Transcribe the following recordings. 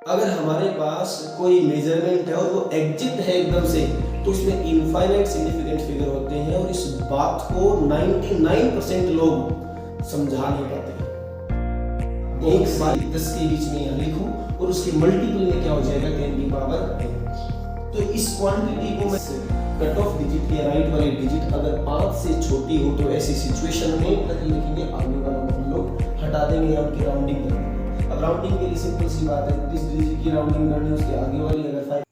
अगर हमारे पास कोई मेजरमेंट है और वो एग्जिट है एकदम से, तो उसमें इनफाइनाइट सिग्निफिकेंट फिगर होते हैं और इस बात को 99% लोग समझा नहीं पाते हैं। एक बार 10 के बीच में यहाँ लिखूं और उसके मल्टीपल में क्या हो जाएगा 10 की पावर 10। तो इस क्वांटिटी को मैं कट ऑफ डिजिट या राइट वाली डिजिट अगर 5 से छोटी हो तो ऐसी सिचुएशन में लिखेंगे आगे वाला हम लोग हटा देंगे और की राउंडिंग कर देंगे। अब राउंडिंग के लिए सिंपल सी बात है, जिस डिजिट की राउंडिंग करनी है उसके आगे वाली अगर 5।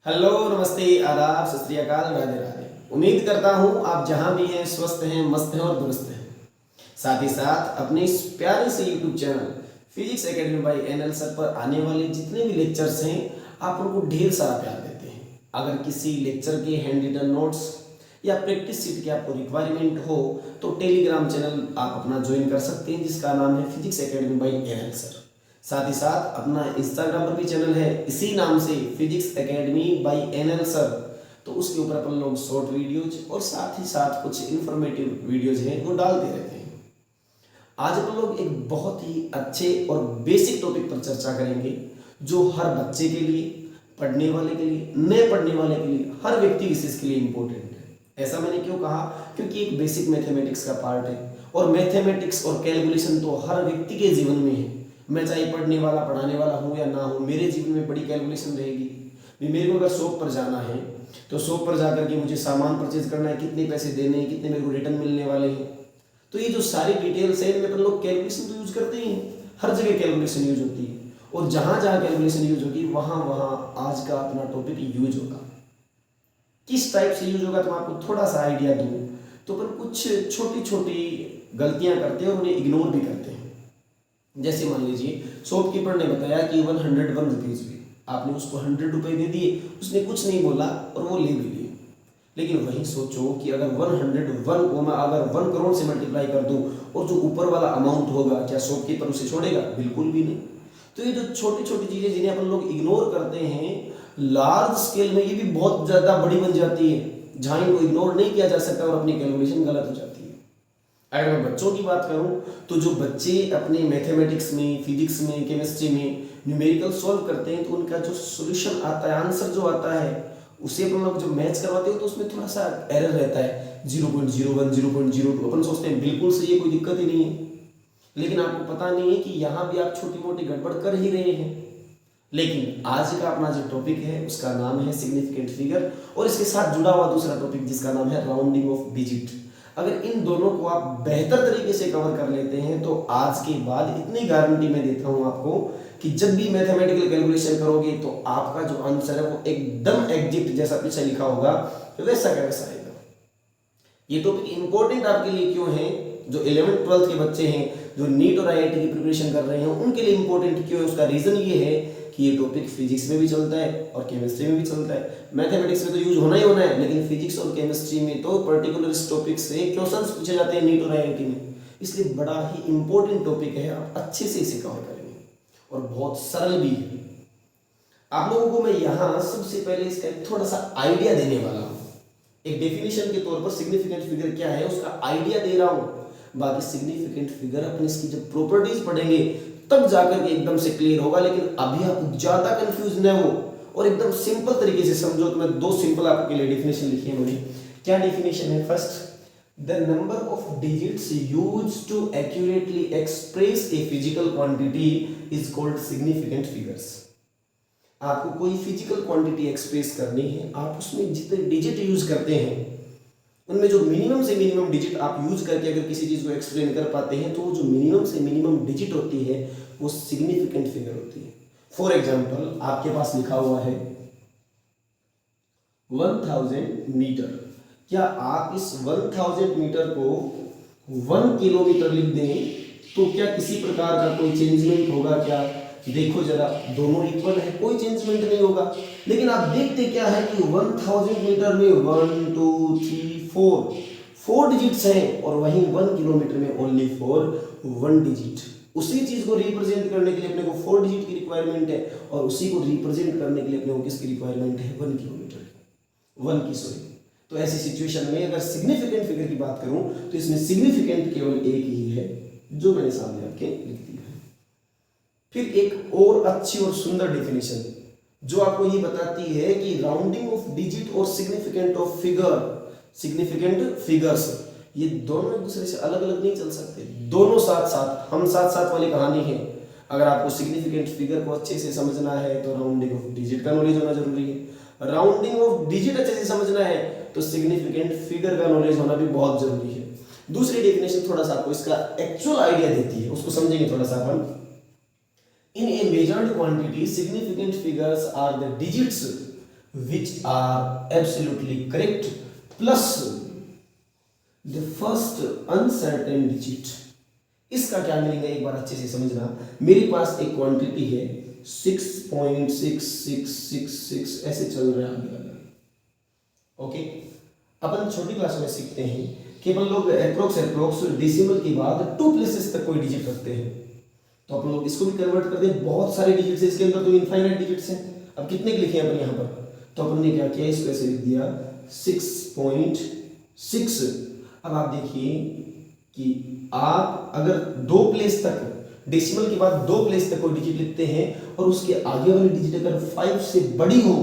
हेलो, नमस्ते, आदाब, सत श्री अकाल, राधे राधे। उम्मीद करता हूँ आप जहाँ भी हैं स्वस्थ हैं, मस्त हैं और दुरुस्त हैं। साथ ही साथ अपने इस प्यारे से YouTube channel physics academy by NL sir पर आने वाले जितने भी लेक्चर्स हैं आप उनको ढेर सारा प्यार देते हैं। अगर किसी लेक्चर के हैंड रिटन नोट्स या प्रैक्टिस सीट की आपको रिक्वायरमेंट हो तो टेलीग्राम चैनल आप अपना ज्वाइन कर सकते हैं जिसका नाम है physics academy by NL sir. साथ ही साथ अपना इंस्टाग्राम पर भी चैनल है इसी नाम से physics academy by NL sir. तो उसके ऊपर अपन लोग शॉर्ट वीडियोज और साथ ही साथ कुछ इंफॉर्मेटिव वीडियोज हैं वो डालते रहते हैं। आज हम लोग एक बहुत ही अच्छे और बेसिक टॉपिक पर चर्चा करेंगे जो हर बच्चे के लिए, पढ़ने वाले के लिए, नए पढ़ने वाले के लिए, हर व्यक्ति विशेष के लिए इम्पोर्टेंट है। ऐसा मैंने क्यों कहा? क्योंकि एक बेसिक मैथमेटिक्स का पार्ट है और मैथमेटिक्स और कैलकुलेशन तो हर व्यक्ति के जीवन में है। मैं चाहे पढ़ने वाला, पढ़ाने वाला हूँ या ना हूँ, मेरे जीवन में बड़ी कैलकुलेशन रहेगी। मेरे को अगर शॉप पर जाना है तो शॉप पर जाकर के मुझे सामान परचेज करना है, कितने पैसे देने हैं, कितने मेरे को रिटर्न मिलने वाले हैं। तो ये जो सारी डिटेल्स है इनमें अपन लोग कैलकुलेशन तो यूज करते ही हैं, हर जगह कैलकुलेशन यूज होती है और जहां जहां कैलकुलेशन यूज होगी वहां वहां आज का अपना टॉपिक यूज होगा। किस टाइप से यूज होगा तो मैं आपको थोड़ा सा आइडिया दूं तो अपन कुछ छोटी छोटी गलतियां करते हैं और उन्हें इग्नोर भी करते हैं। जैसे मान लीजिए शॉपकीपर ने बताया कि 101 रुपीज हुए, आपने उसको 100 रुपए दे दिए, उसने कुछ नहीं बोला और वो ले भी लिए। लेकिन वहीं सोचो कि अगर 101 को मैं अगर 1 करोड़ से मल्टीप्लाई कर दूं और जो ऊपर वाला अमाउंट होगा, क्या शॉपकीपर उसे छोड़ेगा? बिल्कुल भी नहीं। तो ये जो छोटी छोटी चीजें जिन्हें अपन लोग इग्नोर करते हैं, लार्ज स्केल में ये भी बहुत ज्यादा बड़ी बन जाती है जहां इनको इग्नोर नहीं किया जा सकता और अपनी कैलकुलेशन गलत हो जाती है। अगर मैं बच्चों की बात करूं तो जो बच्चे अपने मैथमेटिक्स में, फिजिक्स में, केमिस्ट्री में न्यूमेरिकल सॉल्व करते हैं तो उनका जो सॉल्यूशन आता है, आंसर जो आता है, उसे अपन लोग जब मैच करवाते हो तो उसमें थोड़ा सा एरर रहता है, 0.01, 0.02। अपन सोचते हैं बिल्कुल सही है, कोई दिक्कत ही नहीं है। लेकिन आपको पता नहीं है कि यहाँ भी आप छोटी मोटी गड़बड़ कर ही रहे हैं। लेकिन आज का अपना जो टॉपिक है उसका नाम है सिग्निफिकेंट फिगर और इसके साथ जुड़ा हुआ दूसरा टॉपिक जिसका नाम है राउंडिंग ऑफ डिजिट। अगर इन दोनों को आप बेहतर तरीके से कवर कर लेते हैं तो आज के बाद इतनी गारंटी मैं देता हूं आपको कि जब भी मैथमेटिकल कैलकुलेशन करोगे तो आपका जो आंसर है वो एकदम एग्जैक्ट जैसा पीछे लिखा होगा वैसा का वैसा आएगा। ये टॉपिक इंपॉर्टेंट आपके लिए क्यों है? जो 11th 12th के बच्चे हैं, जो नीट और आईआईटी की प्रिपरेशन कर रहे हैं, उनके लिए इंपॉर्टेंट क्यों है? उसका रीजन ये है कि ये टॉपिक फिजिक्स में भी चलता है और केमिस्ट्री में भी चलता है। मैथमेटिक्स में तो यूज होना ही होना है, लेकिन फिजिक्स और केमिस्ट्री में तो पर्टिकुलर इस टॉपिक से क्वेश्चंस पूछे जाते हैं नीट और आईआईटी में। इसलिए बड़ा ही इंपॉर्टेंट टॉपिक है, आप अच्छे से इसे कवर करेंगे और बहुत सरल भी है। आप लोगों को मैं यहाँ सबसे पहले इसका थोड़ा सा आइडिया देने वाला हूँ। एक डेफिनेशन के तौर पर सिग्निफिकेंट फिगर क्या है उसका आइडिया दे रहा हूँ। बाकी सिग्निफिकेंट फिगर अपन इसकी जब प्रॉपर्टीज पढ़ेंगे तब जाकर के एकदम से क्लियर होगा। लेकिन अभी आप ज्यादा कंफ्यूज न हो और एकदम सिंपल तरीके से समझो। तो मैं दो सिंपल आपके लिए डेफिनेशन लिखी है मैंने। क्या डेफिनेशन है? First, the number of digits used to accurately express a physical quantity is called significant figures. आपको कोई फिजिकल क्वांटिटी एक्सप्रेस करनी है, आप उसमें जितने डिजिट यूज करते हैं उनमें जो मिनिमम से मिनिमम डिजिट आप यूज करके अगर किसी चीज को एक्सप्लेन कर पाते हैं तो वो जो मिनिमम से मिनिमम डिजिट होती है वो सिग्निफिकेंट फिगर होती है। फॉर एग्जाम्पल, आपके पास लिखा हुआ है 1000 मीटर। क्या आप इस 1000 मीटर को 1 किलोमीटर लिख दें तो क्या किसी प्रकार का कोई चेंजमेंट होगा? क्या देखो जरा, दोनों इक्वल है, कोई चेंजमेंट नहीं होगा। लेकिन आप देखते क्या है कि 1000 मीटर में 1 2 3 4 डिजिट्स हैं और वहीं 1 किलोमीटर में ओनली 1 डिजिट। उसी चीज को रिप्रेजेंट करने के लिए अपने को 4 डिजिट की रिक्वायरमेंट है और उसी को रिप्रेजेंट करने के लिए अपने को किसकी रिक्वायरमेंट है? 1 किलोमीटर की, 1 की, सॉरी। तो ऐसी सिचुएशन में अगर सिग्निफिकेंट फिगर की बात करूं तो इसमें सिग्निफिकेंट केवल एक ही है जो मैंने सामने आपके लिख दिया है। फिर एक और अच्छी और सुंदर डेफिनेशन जो आपको ये बताती है कि राउंडिंग ऑफ डिजिट और सिग्निफिकेंट फिगर्स ये दोनों एक दूसरे से अलग अलग नहीं चल सकते, दोनों साथ साथ हम साथ साथ वाली कहानी है। अगर आपको सिग्निफिकेंट फिगर को अच्छे से समझना है तो राउंडिंग ऑफ डिजिट का नॉलेज होना जरूरी है, राउंडिंग ऑफ डिजिट अच्छे से समझना है तो सिग्निफिकेंट फिगर का नॉलेज होना भी बहुत जरूरी है। दूसरी डेफिनेशन थोड़ा सा आपको इसका एक्चुअल आइडिया देती है, उसको समझेंगे थोड़ा सा अपन। In a measured quantity, significant figures are the digits which are absolutely correct plus the first uncertain digit. इसका क्या मीनिंग है एक बार अच्छे से समझना। मेरे पास एक क्वांटिटी है 6.6666 ऐसे चल रहा है आगे। ओके, अपन छोटी क्लास में सीखते हैं कि अपन लोग अप्रोक्स डेसिमल के बाद 2 प्लेसेस तक कोई डिजिट रखते हैं, तो अपन लोग इसको भी कन्वर्ट कर दें। बहुत सारे डिजिट्स है इसके अंदर, तो इनफाइनाइट डिजिट्स हैं। अब कितने के लिखे हैं अपन यहाँ पर, तो अपन ने क्या किया, इसको ऐसे लिख दिया 6.6। अब आप देखिए कि आप अगर 2 प्लेस तक डेसिमल के बाद 2 प्लेस तक कोई डिजिट लिखते हैं और उसके आगे वाली डिजिट अगर 5 से बड़ी हो,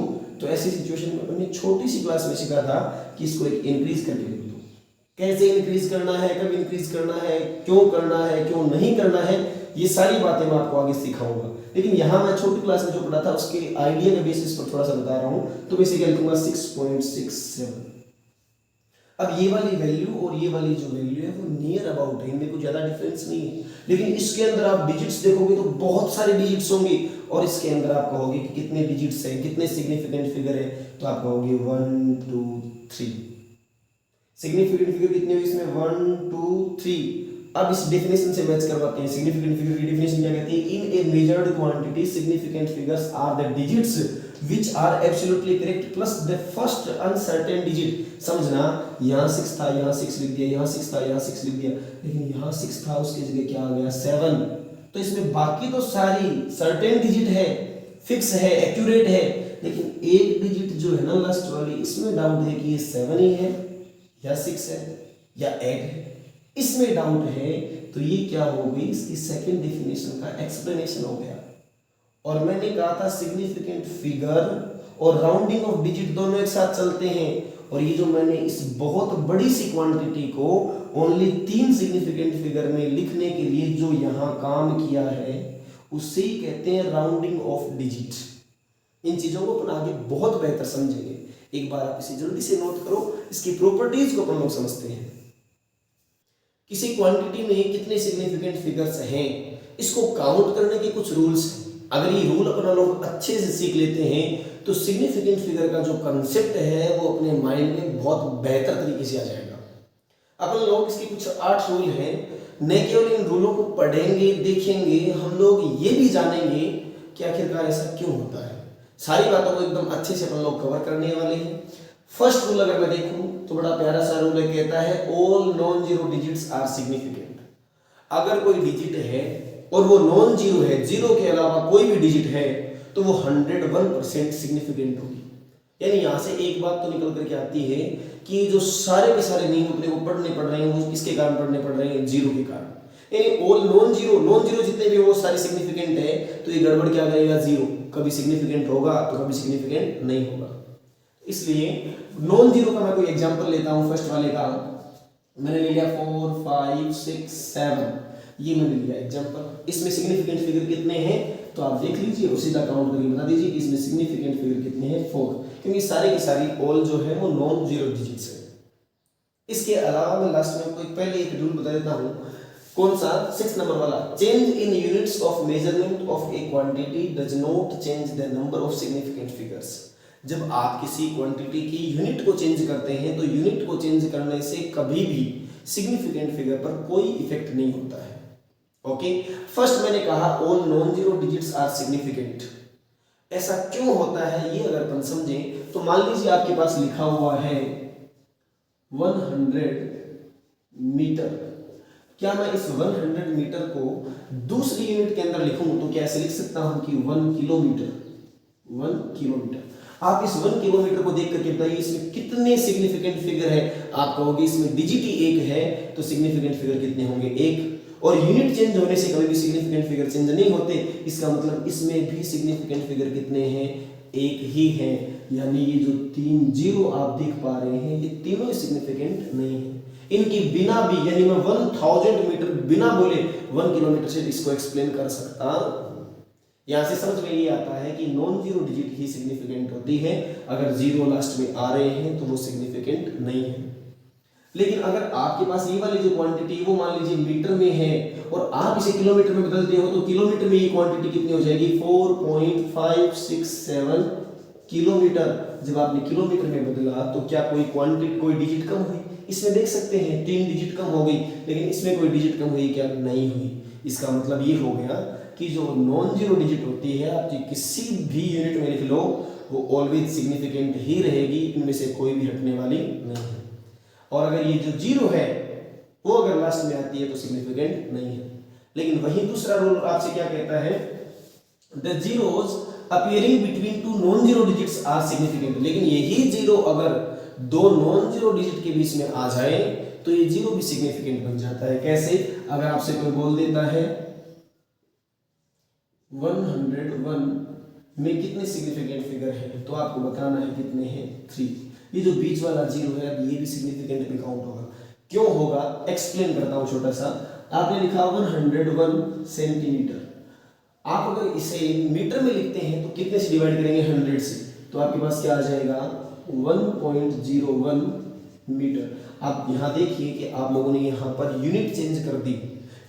तो ऐसी सिचुएशन में अपन ने छोटी सी क्लास में सीखा था कि इसको एक इंक्रीज करके लिख दो। कैसे इंक्रीज करना है, कब इंक्रीज करना है, क्यों करना है, क्यों नहीं करना है, ये सारी बातें मैं आपको आगे सिखाऊंगा। लेकिन यहाँ मैं छोटी क्लास में जो पढ़ा था उसके आइडिया के बेसिस पर थोड़ा सा बता रहा हूँ। तो बेसिकली लिखूंगा 6.67। अब ये वाली वैल्यू और ये वाली जो वैल्यू है वो नियर अबाउट है, इनमें कुछ ज्यादा डिफरेंस नहीं है। लेकिन इसके अंदर आप डिजिट्स देखोगे तो बहुत सारे डिजिट्स होंगे और इसके अंदर आप कहोगे कि कितने डिजिट्स हैं, कितने सिग्निफिकेंट फिगर है, तो आप कहोगे 1 2 3। सिग्निफिकेंट फिगर कितने हुए इसमें, 1 2 3। अब इस डेफिनेशन से मैच करवाते हैं। सिग्निफिकेंट फिगर की डेफिनेशन क्या कहती है, in a measured quantity significant figures are the digits which are absolutely correct plus the first uncertain digit। समझना, यहाँ 6 था, यहाँ 6 लिख दिया, यहाँ 6 था, यहाँ 6 लिख दिया, लेकिन यहाँ 6 था उसकी जगह क्या आ गया 7। तो इसमें बाकी तो सारी सर्टेन डिजिट है, फिक्स है, एक्यूरेट है, लेकिन एक डिजिट जो है ना लास्ट वाली, इसमें डाउट है कि ये 7 ही है या 6 है या 8 है, इसमें डाउट है। तो ये क्या हो गई, इसकी सेकंड डेफिनेशन का एक्सप्लेनेशन हो गया। और मैंने कहा था सिग्निफिकेंट फिगर और राउंडिंग ऑफ डिजिट दोनों एक साथ चलते हैं। और ये जो मैंने इस बहुत बड़ी सी क्वांटिटी को ओनली 3 सिग्निफिकेंट फिगर में लिखने के लिए जो यहाँ काम किया है उसे ही कहते हैं राउंडिंग ऑफ डिजिट। इन चीजों को अपन आगे बहुत बेहतर समझेंगे। एक बार आप इसे जल्दी से नोट करो, इसकी प्रॉपर्टीज को अपन लोग समझते हैं। किसी क्वांटिटी में कितने सिग्निफिकेंट फिगर्स हैं, इसको काउंट करने के कुछ रूल्स हैं। अगर ये रूल अपना लोग अच्छे से सीख लेते हैं तो सिग्निफिकेंट फिगर का जो कंसेप्ट है वो अपने माइंड में बहुत बेहतर तरीके से आ जाएगा। अपन लोग इसके कुछ 8 रूल हैं। न केवल इन रूलों को पढ़ेंगे देखेंगे, हम लोग ये भी जानेंगे कि आखिरकार ऐसा क्यों होता है। सारी बातों को एकदम अच्छे से अपन लोग कवर करने वाले हैं। फर्स्ट रूल अगर मैं देखूं तो बड़ा प्यारा सा रूल कहता है all non zero digits are significant. अगर कोई डिजिट है और वो नॉन जीरो है, जीरो के अलावा कोई भी डिजिट है, तो वो 101% सिग्निफिकेंट होगी। यानी यहाँ से एक बात तो निकल करके आती है कि जो सारे के सारे नियम अपने को पढ़ने पड़ रहे हैं वो किसके कारण पढ़ने पड़ रहे हैं, जीरो के कारण। यानी ऑल नॉन जीरो जितने भी वो सारे सिग्निफिकेंट है, तो ये गड़बड़ क्या करेगा, जीरो कभी सिग्निफिकेंट होगा तो कभी सिग्निफिकेंट नहीं होगा। इसलिए नॉन जीरो का मैं कोई एग्जांपल लेता हूं। फर्स्ट वाले का मैंने ले लिया 4 5 6 7, ये मैंने लिया एग्जांपल। इसमें सिग्निफिकेंट फिगर कितने हैं तो आप देख लीजिए और सीधा काउंट करके बता दीजिए कि इसमें सिग्निफिकेंट फिगर कितने हैं, 4, क्योंकि सारे की सारी ऑल जो है वो नॉन जीरो डिजिट्स है। इसके अलावा मैं लास्ट में आपको पहले एक रूल बता देता हूं। कौन सा, 6 नंबर वाला, change in units of measurement of A quantity does not change the number of significant figures. जब आप किसी क्वांटिटी की यूनिट को चेंज करते हैं तो यूनिट को चेंज करने से कभी भी सिग्निफिकेंट फिगर पर कोई इफेक्ट नहीं होता है। ओके, फर्स्ट मैंने कहा all non zero digits are significant. ऐसा क्यों होता है ये अगर अपन समझें तो मान लीजिए आपके पास लिखा हुआ है 100 मीटर। क्या मैं इस 100 मीटर को दूसरी यूनिट के अंदर लिखूं तो क्या ऐसे लिख सकता हूं कि 1 किलोमीटर। 1 किलोमीटर। आप इस 1 किलोमीटर को देख करके बताइए इसमें कितने सिग्निफिकेंट फिगर है। आप कहोगे इसमें डिजिट ही एक है तो सिग्निफिकेंट फिगर कितने होंगे, 1। और यूनिट चेंज होने से कभी भी सिग्निफिकेंट फिगर चेंज नहीं होते। इसका मतलब इसमें भी सिग्निफिकेंट फिगर कितने हैं, एक ही है। यानी ये जो 3 जीरो आप देख पा रहे हैं ये तीनों सिग्निफिकेंट नहीं है। इनकी बिना भी यानी मैं 1000 मीटर बिना बोले 1 किलोमीटर से इसको एक्सप्लेन कर सकता। यहां से समझ में ये आता है कि नॉन जीरो डिजिट ही सिग्निफिकेंट होती है, अगर जीरो लास्ट में आ रहे हैं तो वो सिग्निफिकेंट नहीं है। लेकिन अगर आपके पास ये वाली जो क्वांटिटी वो मान लीजिए मीटर में है और आप इसे किलोमीटर में बदलते हो तो किलोमीटर में ये क्वांटिटी कितनी हो जाएगी, 4.567 किलोमीटर। जब आपने किलोमीटर में बदला तो क्या कोई डिजिट कम हुई? इसमें देख सकते हैं 3 डिजिट कम हो गई, लेकिन इसमें कोई डिजिट कम हुई क्या? नहीं हुई। इसका मतलब ये हो गया कि जो नॉन जीरो डिजिट होती है आपकी किसी भी यूनिट में लिख लो वो ऑलवेज सिग्निफिकेंट ही रहेगी, इनमें से कोई भी हटने वाली नहीं है। और अगर ये जो जीरो है वो अगर लास्ट में आती है तो सिग्निफिकेंट नहीं है। लेकिन वही दूसरा रूल आपसे क्या कहता है, the zeros appearing between two non zero digits are significant. लेकिन यही जीरो अगर दो नॉन जीरो डिजिट के बीच में आ जाए तो ये जीरो भी सिग्निफिकेंट बन जाता है। कैसे? अगर आपसे कोई बोल देता है 101 में कितने सिग्निफिकेंट फिगर है तो आपको बताना है कितने हैं, 3। ये जो बीच वाला जीरो है अब ये भी सिग्निफिकेंट में काउंट होगा। क्यों होगा एक्सप्लेन करता हूं छोटा सा। आपने लिखा 101 सेंटीमीटर, आप अगर इसे मीटर में लिखते हैं तो कितने से डिवाइड करेंगे, 100 से, तो आपके पास क्या आ जाएगा 1.01 मीटर। आप यहां देखिए कि आप लोगों ने यहां पर यूनिट चेंज कर दी।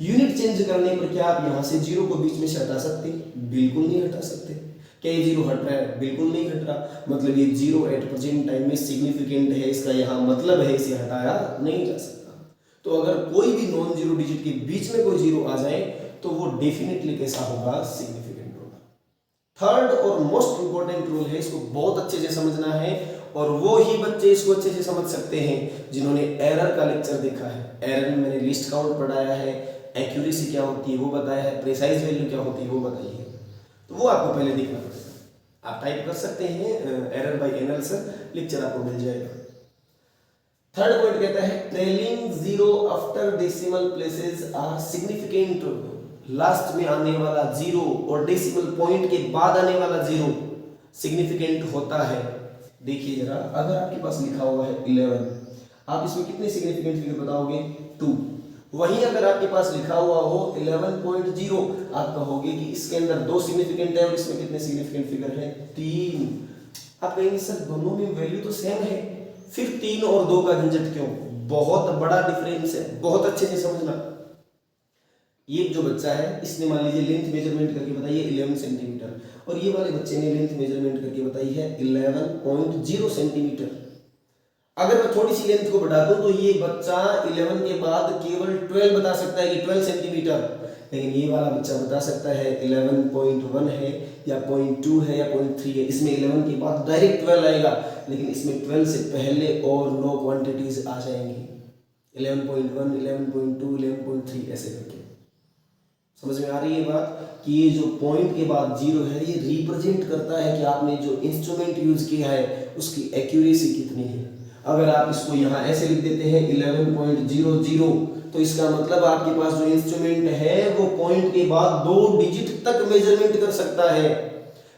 यूनिट चेंज करने पर क्या आप यहां से जीरो को बीच में से हटा सकते? बिल्कुल नहीं हटा सकते। क्या ये जीरो हट रहा है? बिल्कुल नहीं हट रहा। मतलब ये जीरो एट प्रेजेंट टाइम में सिग्निफिकेंट है, इसका यहाँ मतलब है, इसे हटाया नहीं जा सकता। तो अगर कोई भी नॉन जीरो डिजिट के बीच में कोई जीरो आ जाए तो वो डेफिनेटली कैसा होगा, सिग्निफिकेंट होगा। थर्ड और मोस्ट इंपॉर्टेंट रूल है, इसको बहुत अच्छे से समझना है और वो ही बच्चे इसको अच्छे से समझ सकते हैं जिन्होंने एरर का लेक्चर देखा है। एरर में मैंने लिस्ट काउंट पढ़ाया है, एक्यूरेसी क्या होती है वो बताया है, प्रिसाइज वैल्यू क्या होती है वो बताई है। तो वो आपको पहले देखना पड़ेगा। आप टाइप कर सकते हैं error by NL sir, lecture आपको मिल जाएगा। थर्ड पॉइंट कहता है trailing zero after decimal places are significant. Last में आने वाला जीरो और डेसिमल पॉइंट के बाद आने वाला जीरो सिग्निफिकेंट होता है। देखिए जरा, अगर आपके पास लिखा हुआ है 11, आप इसमें कितने सिग्निफिकेंट फिगर बताओगे, 2। वहीं अगर आपके पास लिखा हुआ हो 11.0, आप कहोगे कि इसके अंदर 2 सिग्निफिकेंट है और इसमें कितने सिग्निफिकेंट फिगर है, 3। आप कहेंगे सर दोनों में वैल्यू तो सेम है, फिर 3 और 2 का झंझट क्यों? बहुत बड़ा डिफरेंस है, बहुत अच्छे से समझना। ये जो बच्चा है इसने मान लीजिए लेंथ मेजरमेंट करके बताई है 11 सेंटीमीटर और ये वाले बच्चे ने लेंथ मेजरमेंट करके बताई है 11.0 सेंटीमीटर। अगर मैं थोड़ी सी लेंथ को बढ़ा दूं तो ये बच्चा 11 के बाद केवल 12 बता सकता है कि 12 सेंटीमीटर, लेकिन ये वाला बच्चा बता सकता है 11.1 है या 0.2 है या 0.3 है। इसमें 11 के बाद डायरेक्ट 12 आएगा, लेकिन इसमें 12 से पहले और 9 क्वांटिटीज आ जाएंगी, 11.1, 11.2, 11.3 ऐसे करके। समझ में आ रही है बात कि ये जो पॉइंट के बाद जीरो है ये रिप्रेजेंट करता है कि आपने जो इंस्ट्रूमेंट यूज किया है उसकी एक्यूरेसी कितनी है। अगर आप इसको यहाँ ऐसे लिख देते हैं 11.00 तो इसका मतलब आपके पास जो इंस्ट्रूमेंट है वो पॉइंट के बाद 2 डिजिट तक मेजरमेंट कर सकता है।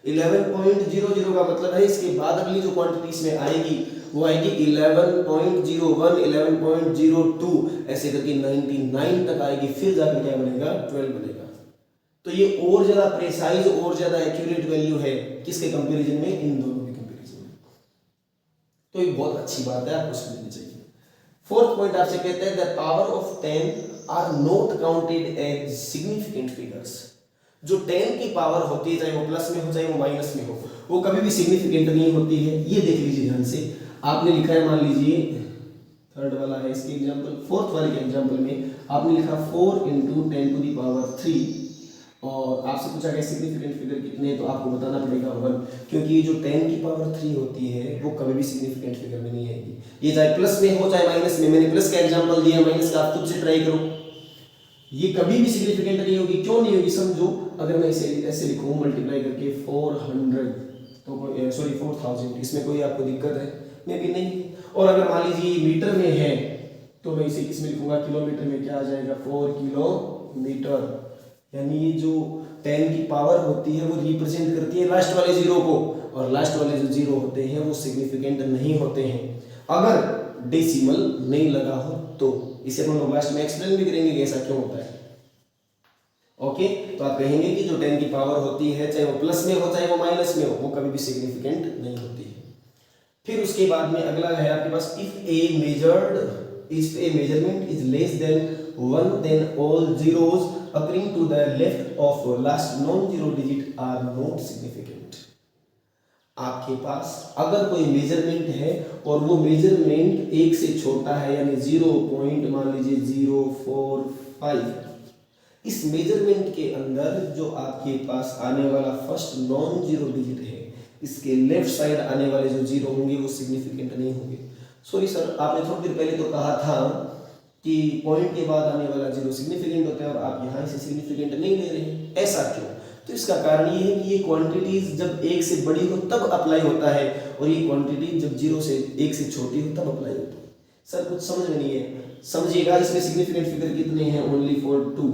11.00 का मतलब है इसके बाद अगली जो क्वांटिटी इसमें आएगी वो आएगी 11.01, 11.02 ऐसे करके 99 तक आएगी, फिर जाकर क्या बनेगा, 12 बनेगा। तो ये और ज्यादा प्रेसाइज और ज्यादा एक्यूरेट वैल्यू है किसके कंपैरिजन में, इन दोनों के कंपैरिजन में। तो ये बहुत अच्छी बात है, आपको समझनी चाहिए। फोर्थ पॉइंट आपसे कहते हैं the power of 10 are not counted as significant figures. जो 10 की पावर होती है, चाहे वो प्लस में हो चाहे वो माइनस में हो, वो कभी भी सिग्निफिकेंट नहीं होती है। ये देख लीजिए ध्यान से, आपने लिखा है मान लीजिए थर्ड वाला है इसके एग्जांपल, फोर्थ वाले के एग्जांपल में आपने लिखा 4 × 10⁻³ और आपसे पूछा गया सिग्निफिकेंट फिगर कितने, तो आपको बताना पड़ेगा 1, क्योंकि ये जो 10 की पावर 3 होती है वो कभी भी सिग्निफिकेंट फिगर में नहीं आएगी। ये चाहे प्लस में हो चाहे माइनस में, मैंने प्लस का एग्जांपल दिया, माइनस का आप खुद से ट्राई करो, ये कभी भी सिग्निफिकेंट नहीं होगी। क्यों नहीं होगी समझो, अगर मैं इसे ऐसे लिखूं मल्टीप्लाई करके 400 तो सॉरी 4000, इसमें कोई आपको दिक्कत है? में भी नहीं। और अगर मान लीजिए मीटर में है तो मैं इसे किसमें लिखूंगा, किलोमीटर में, क्या आ जाएगा 4 किलोमीटर। मीटर, यानी ये जो 10 की पावर होती है वो रिप्रेजेंट करती है लास्ट वाले जीरो को, और लास्ट वाले जो जीरो होते हैं वो सिग्निफिकेंट नहीं होते हैं अगर डेसिमल नहीं लगा हो तो। इसे हम लोग लास्ट में एक्सप्लेन भी करेंगे कि ऐसा क्यों होता है। ओके, तो आप कहेंगे कि जो 10 की पावर होती है चाहे वो प्लस में हो चाहे वो माइनस में हो, वो कभी भी सिग्निफिकेंट नहीं होती है। फिर उसके बाद में अगला है आपके पास, if a measurement is less than 1 then all zeros occurring to the left of last non-zero digit are not significant। आपके पास अगर कोई मेजरमेंट है और वो मेजरमेंट 1 से छोटा है, यानी 0 पॉइंट मान लीजिए 045, इस मेजरमेंट के अंदर जो आपके पास आने वाला फर्स्ट नॉन जीरो डिजिट है, इसके लेफ्ट साइड आने वाले जो जीरो होंगे वो सिग्निफिकेंट नहीं होंगे। सॉरी सर, आपने थोड़ी देर पहले तो कहा था कि पॉइंट के बाद आने वाला जीरो सिग्निफिकेंट होता है और आप यहाँ से सिग्निफिकेंट नहीं ले रहे हैं, ऐसा क्यों? तो इसका कारण ये है कि ये क्वांटिटीज जब 1 से बड़ी हो तब अप्लाई होता है, और ये क्वांटिटी जब 0 से 1 से छोटी हो तब अप्लाई होता है। सर कुछ समझ में नहीं है, समझिएगा। इसमें सिग्निफिकेंट फिगर कितने हैं? Only for 2।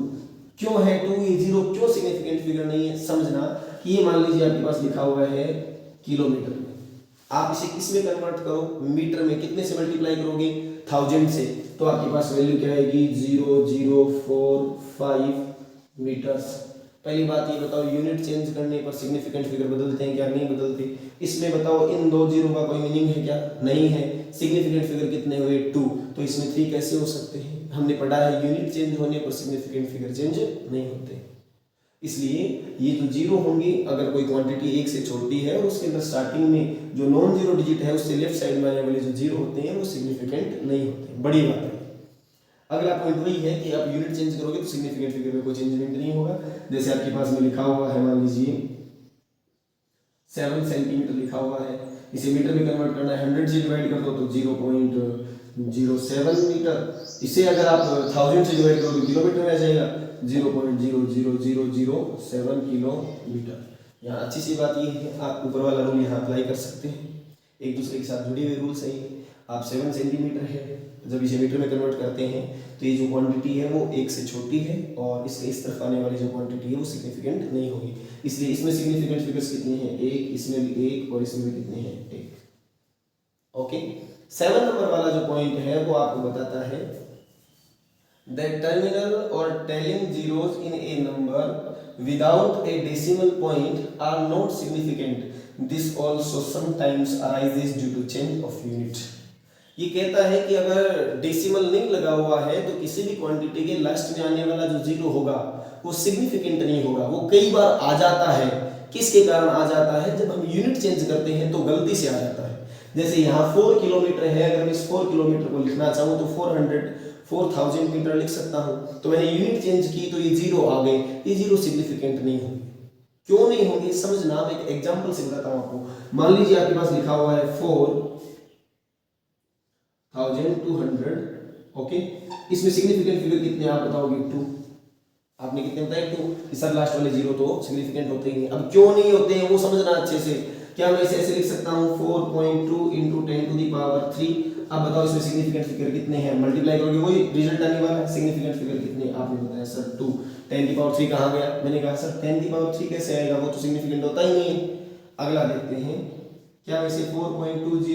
क्यों है 2? ये 0 क्यों सिग्निफिकेंट फिगर नहीं है? समझना कि ये मान लीजिए आपके पास लिखा हुआ है किलोमीटर में, आप इसे किस में कन्वर्ट करो? मीटर में। कितने से मल्टीप्लाई करोगे? 1000 से, तो आपके पास वैल्यू क्या आएगी? 0045 मीटर्स। पहली बात ये बताओ, यूनिट चेंज करने पर सिग्निफिकेंट फिगर बदलते हैं क्या? नहीं बदलते। इसमें बताओ इन दो जीरो का कोई मीनिंग है क्या? नहीं है। सिग्निफिकेंट फिगर कितने हुए? 2। तो इसमें 3 कैसे हो सकते हैं? हमने पढ़ा है यूनिट चेंज होने पर सिग्निफिकेंट फिगर चेंज नहीं होते, इसलिए ये जो जीरो होंगे, अगर कोई क्वांटिटी 1 से छोटी है और उसके अंदर स्टार्टिंग में जो नॉन जीरो डिजिट है उससे लेफ्ट साइड में आने वाले जो जीरो होते हैं वो सिग्निफिकेंट नहीं होते। बड़ी बात है। अगला पॉइंट वही है कि आप यूनिट चेंज करोगे तो सिग्निफिकेंट फिगर में कोई चेंजमेंट नहीं होगा। जैसे आपके पास में लिखा हुआ है, मान लीजिए 7 सेंटीमीटर लिखा हुआ है, इसे मीटर में कन्वर्ट करना है, 100 से डिवाइड कर दो तो 0.07 मीटर। इसे अगर आप 1000 से डिवाइड करोगे किलोमीटर में आ जाएगा, 0.00007 किलोमीटर। यहाँ अच्छी सी बात ये है, आप ऊपर वाला रूल यहाँ अप्लाई कर सकते हैं, एक दूसरे के साथ जुड़े हुए रूल सही है। आप 7 सेंटीमीटर है, जब इसे मीटर में कन्वर्ट करते हैं तो ये जो क्वांटिटी है वो 1 से छोटी है, और इसके इस तरफ आने वाली जो क्वांटिटी है वो सिग्निफिकेंट नहीं होगी, इसलिए इसमें सिग्निफिकेंट फिगर्स कितने हैं? 1, इसमें भी 1 और इसमें भी कितने हैं? 1। ओके, 7 नंबर वाला जो पॉइंट है वो आपको बताता है that terminal or telling zeros in a number without a decimal point are not significant. This also sometimes arises due to change of unit. ये कहता है कि अगर डेसिमल नहीं लगा हुआ है तो किसी भी क्वांटिटी के लास्ट में आने वाला जो जीरो होगा वो सिग्निफिकेंट नहीं होगा। वो कई बार आ जाता है, किसके कारण आ जाता है? जब हम यूनिट चेंज करते हैं तो गलती से आ जाता है। जैसे यहाँ 4 किलोमीटर है, अगर मैं इस 4 किलोमीटर को लिखना चाहूँ तो 4000 मीटर लिख सकता हूँ, तो मैंने यूनिट चेंज की तो ये जीरो आ गए, ये जीरो सिग्निफिकेंट नहीं होंगे। क्यों नहीं होंगे समझना, मैं एक एग्जांपल से बताता हूँ आपको। मान लीजिए आपके पास लिखा हुआ है 4200, ओके, इसमें सिग्निफिकेंट फिगर कितने आप बताओगे? 2। आपने कितने बताए? 2। सर लास्ट वाले जीरो तो सिग्निफिकेंट होते ही नहीं। अब क्यों नहीं होते हैं वो समझना अच्छे से। क्या मैं इसे ऐसे लिख सकता हूँ 4.2 × 10⁻3। अब बताओ इसमें सिग्निफिकेंट फिगर कितने हैं? मल्टीप्लाई करोगे वही रिजल्ट आने वाला है। सिग्निफिकेंट फिगर कितने आपने बताया? सर 2। 10⁻3 कहाँ गया? मैंने कहा सर 10⁻3 कैसे आएगा, वो तो सिग्निफिकेंट होता ही नहीं है। अगला देखते हैं, क्या मैं इसे 4.20 ×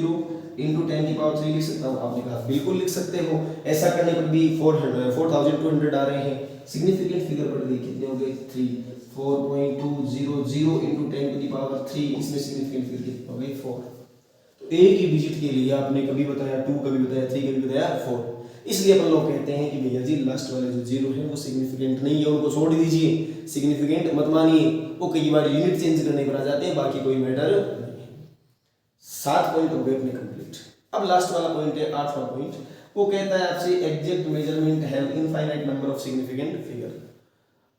10⁻3 लिख सकता हूँ? आपने कहा बिल्कुल लिख सकते हो। ऐसा करने पर भी 4200 आ रहे हैं, सिग्निफिकेंट फिगर बढ़ गई, कितने हो गए? 3। 4.200 × 10⁻3, इसमें सिग्निफिकेंट फिगर कितने हो गए? 4। एक ही डिजिट के लिए आपने कभी बताया 2, कभी बताया 3, कभी बताया 4। इसलिए अपन लोग कहते हैं कि भैया जी लास्ट वाले जो जीरो है वो सिग्निफिकेंट नहीं है, उनको छोड़ दीजिए, सिग्निफिकेंट मत मानिए। वो कई बार यूनिट चेंज करने पर आ जाते हैं, बाकी कोई मैटर नहीं है। 7 पॉइंट हो गए अपने कंप्लीट। अब लास्ट वाला पॉइंट है 8वां पॉइंट। वो कहता है आपसे exact measurement have infinite number of significant figure.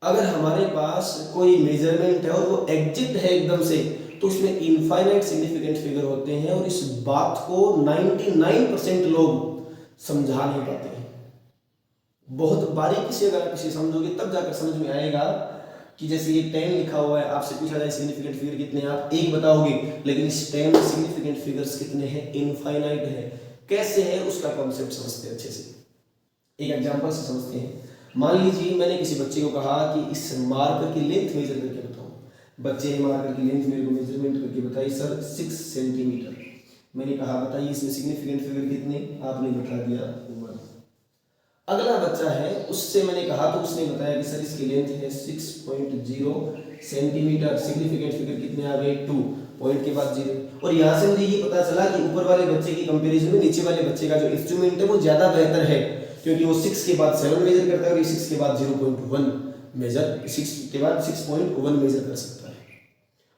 अगर हमारे पास कोई मेजरमेंट है और वो एग्जैक्ट है एकदम से, तो उसमें इनफाइनाइट सिग्निफिकेंट फिगर होते हैं, और इस बात को 99% लोग समझा नहीं पाते हैं। बहुत बारीकी से अगर आप इसे समझोगे तब जाकर समझ में आएगा कि जैसे ये 10 लिखा हुआ है, आपसे पूछा जाए सिग्निफिकेंट फिगर कितने हैं, आप 1 बताओगे, लेकिन इस 10 में सिग्निफिकेंट फिगर्स कितने हैं? इनफाइनाइट है। कैसे है उसका कॉन्सेप्ट समझते हैं अच्छे से, एक एग्जांपल से समझते हैं। मान लीजिए मैंने किसी बच्चे को कहा कि इस मार्कर की लेंथ मेजर करके बताओ। बच्चे ने मार्कर की लेंथ मेरे को मेजरमेंट करके बताई सर 6 सेंटीमीटर। मैंने कहा बताइए इसमें सिग्निफिकेंट फिगर कितने, आपने बता दिया 1। अगला बच्चा है, उससे मैंने कहा तो उसने बताया कि सर इसकी लेंथ है 6.0 सेंटीमीटर, सिग्निफिकेंट फिगर कितने आ गए 2, पॉइंट के बाद 0। और यहाँ से मुझे ये पता चला कि ऊपर वाले बच्चे की कंपैरिजन में नीचे वाले बच्चे का जो इंस्ट्रूमेंट है वो ज़्यादा बेहतर है, क्योंकि वो 6 के बाद 7 मेजर करता है और 6 के बाद 0.1 मेजर, 6 के बाद 6.1 मेजर कर सकता है।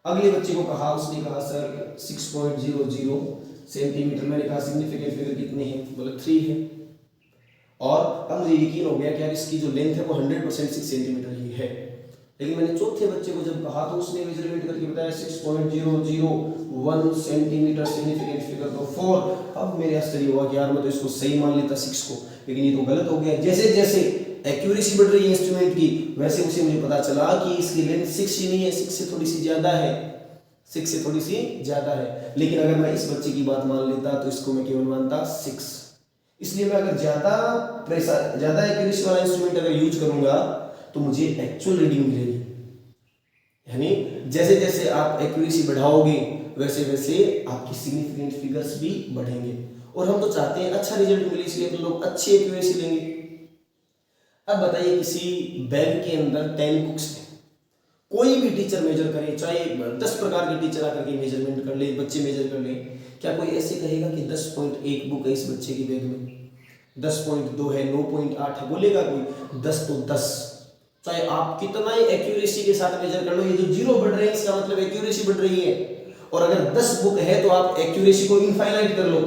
अगले बच्चे को कहा, उसने कहा सर 6.00 सेंटीमीटर। मैंने कहा सिग्निफिकेंट फिगर कितने हैं, बोला 3 है। और अब मुझे यकीन हो गया कि यार इसकी जो लेंथ है वो 100% 6 सेंटीमीटर ही है। लेकिन मैंने चौथे बच्चे को जब कहा तो उसने मेजरमेंट करके बताया 6.001 सेंटीमीटर, सिग्निफिकेंट फिगर तो 4। अब मेरे आश्चर्य हुआ कि यार मैं तो इसको सही मान लेता 6 को, लेकिन ये तो गलत हो गया। जैसे जैसे एक्यूरेसी बढ़ रही है इंस्ट्रूमेंट की, वैसे उसे मुझे पता चला कि इसकी लेंथ 6 ही नहीं है, 6 से थोड़ी सी ज्यादा है, 6 से थोड़ी सी ज्यादा है। लेकिन अगर मैं इस बच्चे की बात मान लेता तो इसको मैं केवल मानता 6। इसलिए मैं अगर ज्यादा एक्यूरेसी वाला इंस्ट्रूमेंट अगर यूज करूंगा तो मुझे एक्चुअल रीडिंग मिलेगी। यानी जैसे जैसे आप एक्यूरेसी बढ़ाओगे वैसे वैसे आपकी सिग्निफिकेंट फिगर्स भी बढ़ेंगे। और हम तो चाहते हैं अच्छा रिजल्ट मिले, इसलिए हम लोग अच्छी एक्यूरेसी लेंगे। अब बताइए किसी बैग के अंदर 10 बुक्स हैं, कोई भी टीचर मेजर करे, चाहे 10 प्रकार के टीचर आकर के मेजरमेंट कर ले, बच्चे मेजर कर ले, क्या कोई ऐसे कहेगा कि 10.1 बुक है इस बच्चे की बैग में, 10.2 है, 9.8 है, बोलेगा कोई? 10 तो 10। चाहे आप कितना ही एक्यूरेसी के साथ मेजर कर लो, ये जो 0 बढ़ रहे हैं इसका मतलब एक्यूरेसी बढ़ रही है। और अगर 10 बुक है तो आप एक्यूरेसी को इनफाइनाइट कर लो।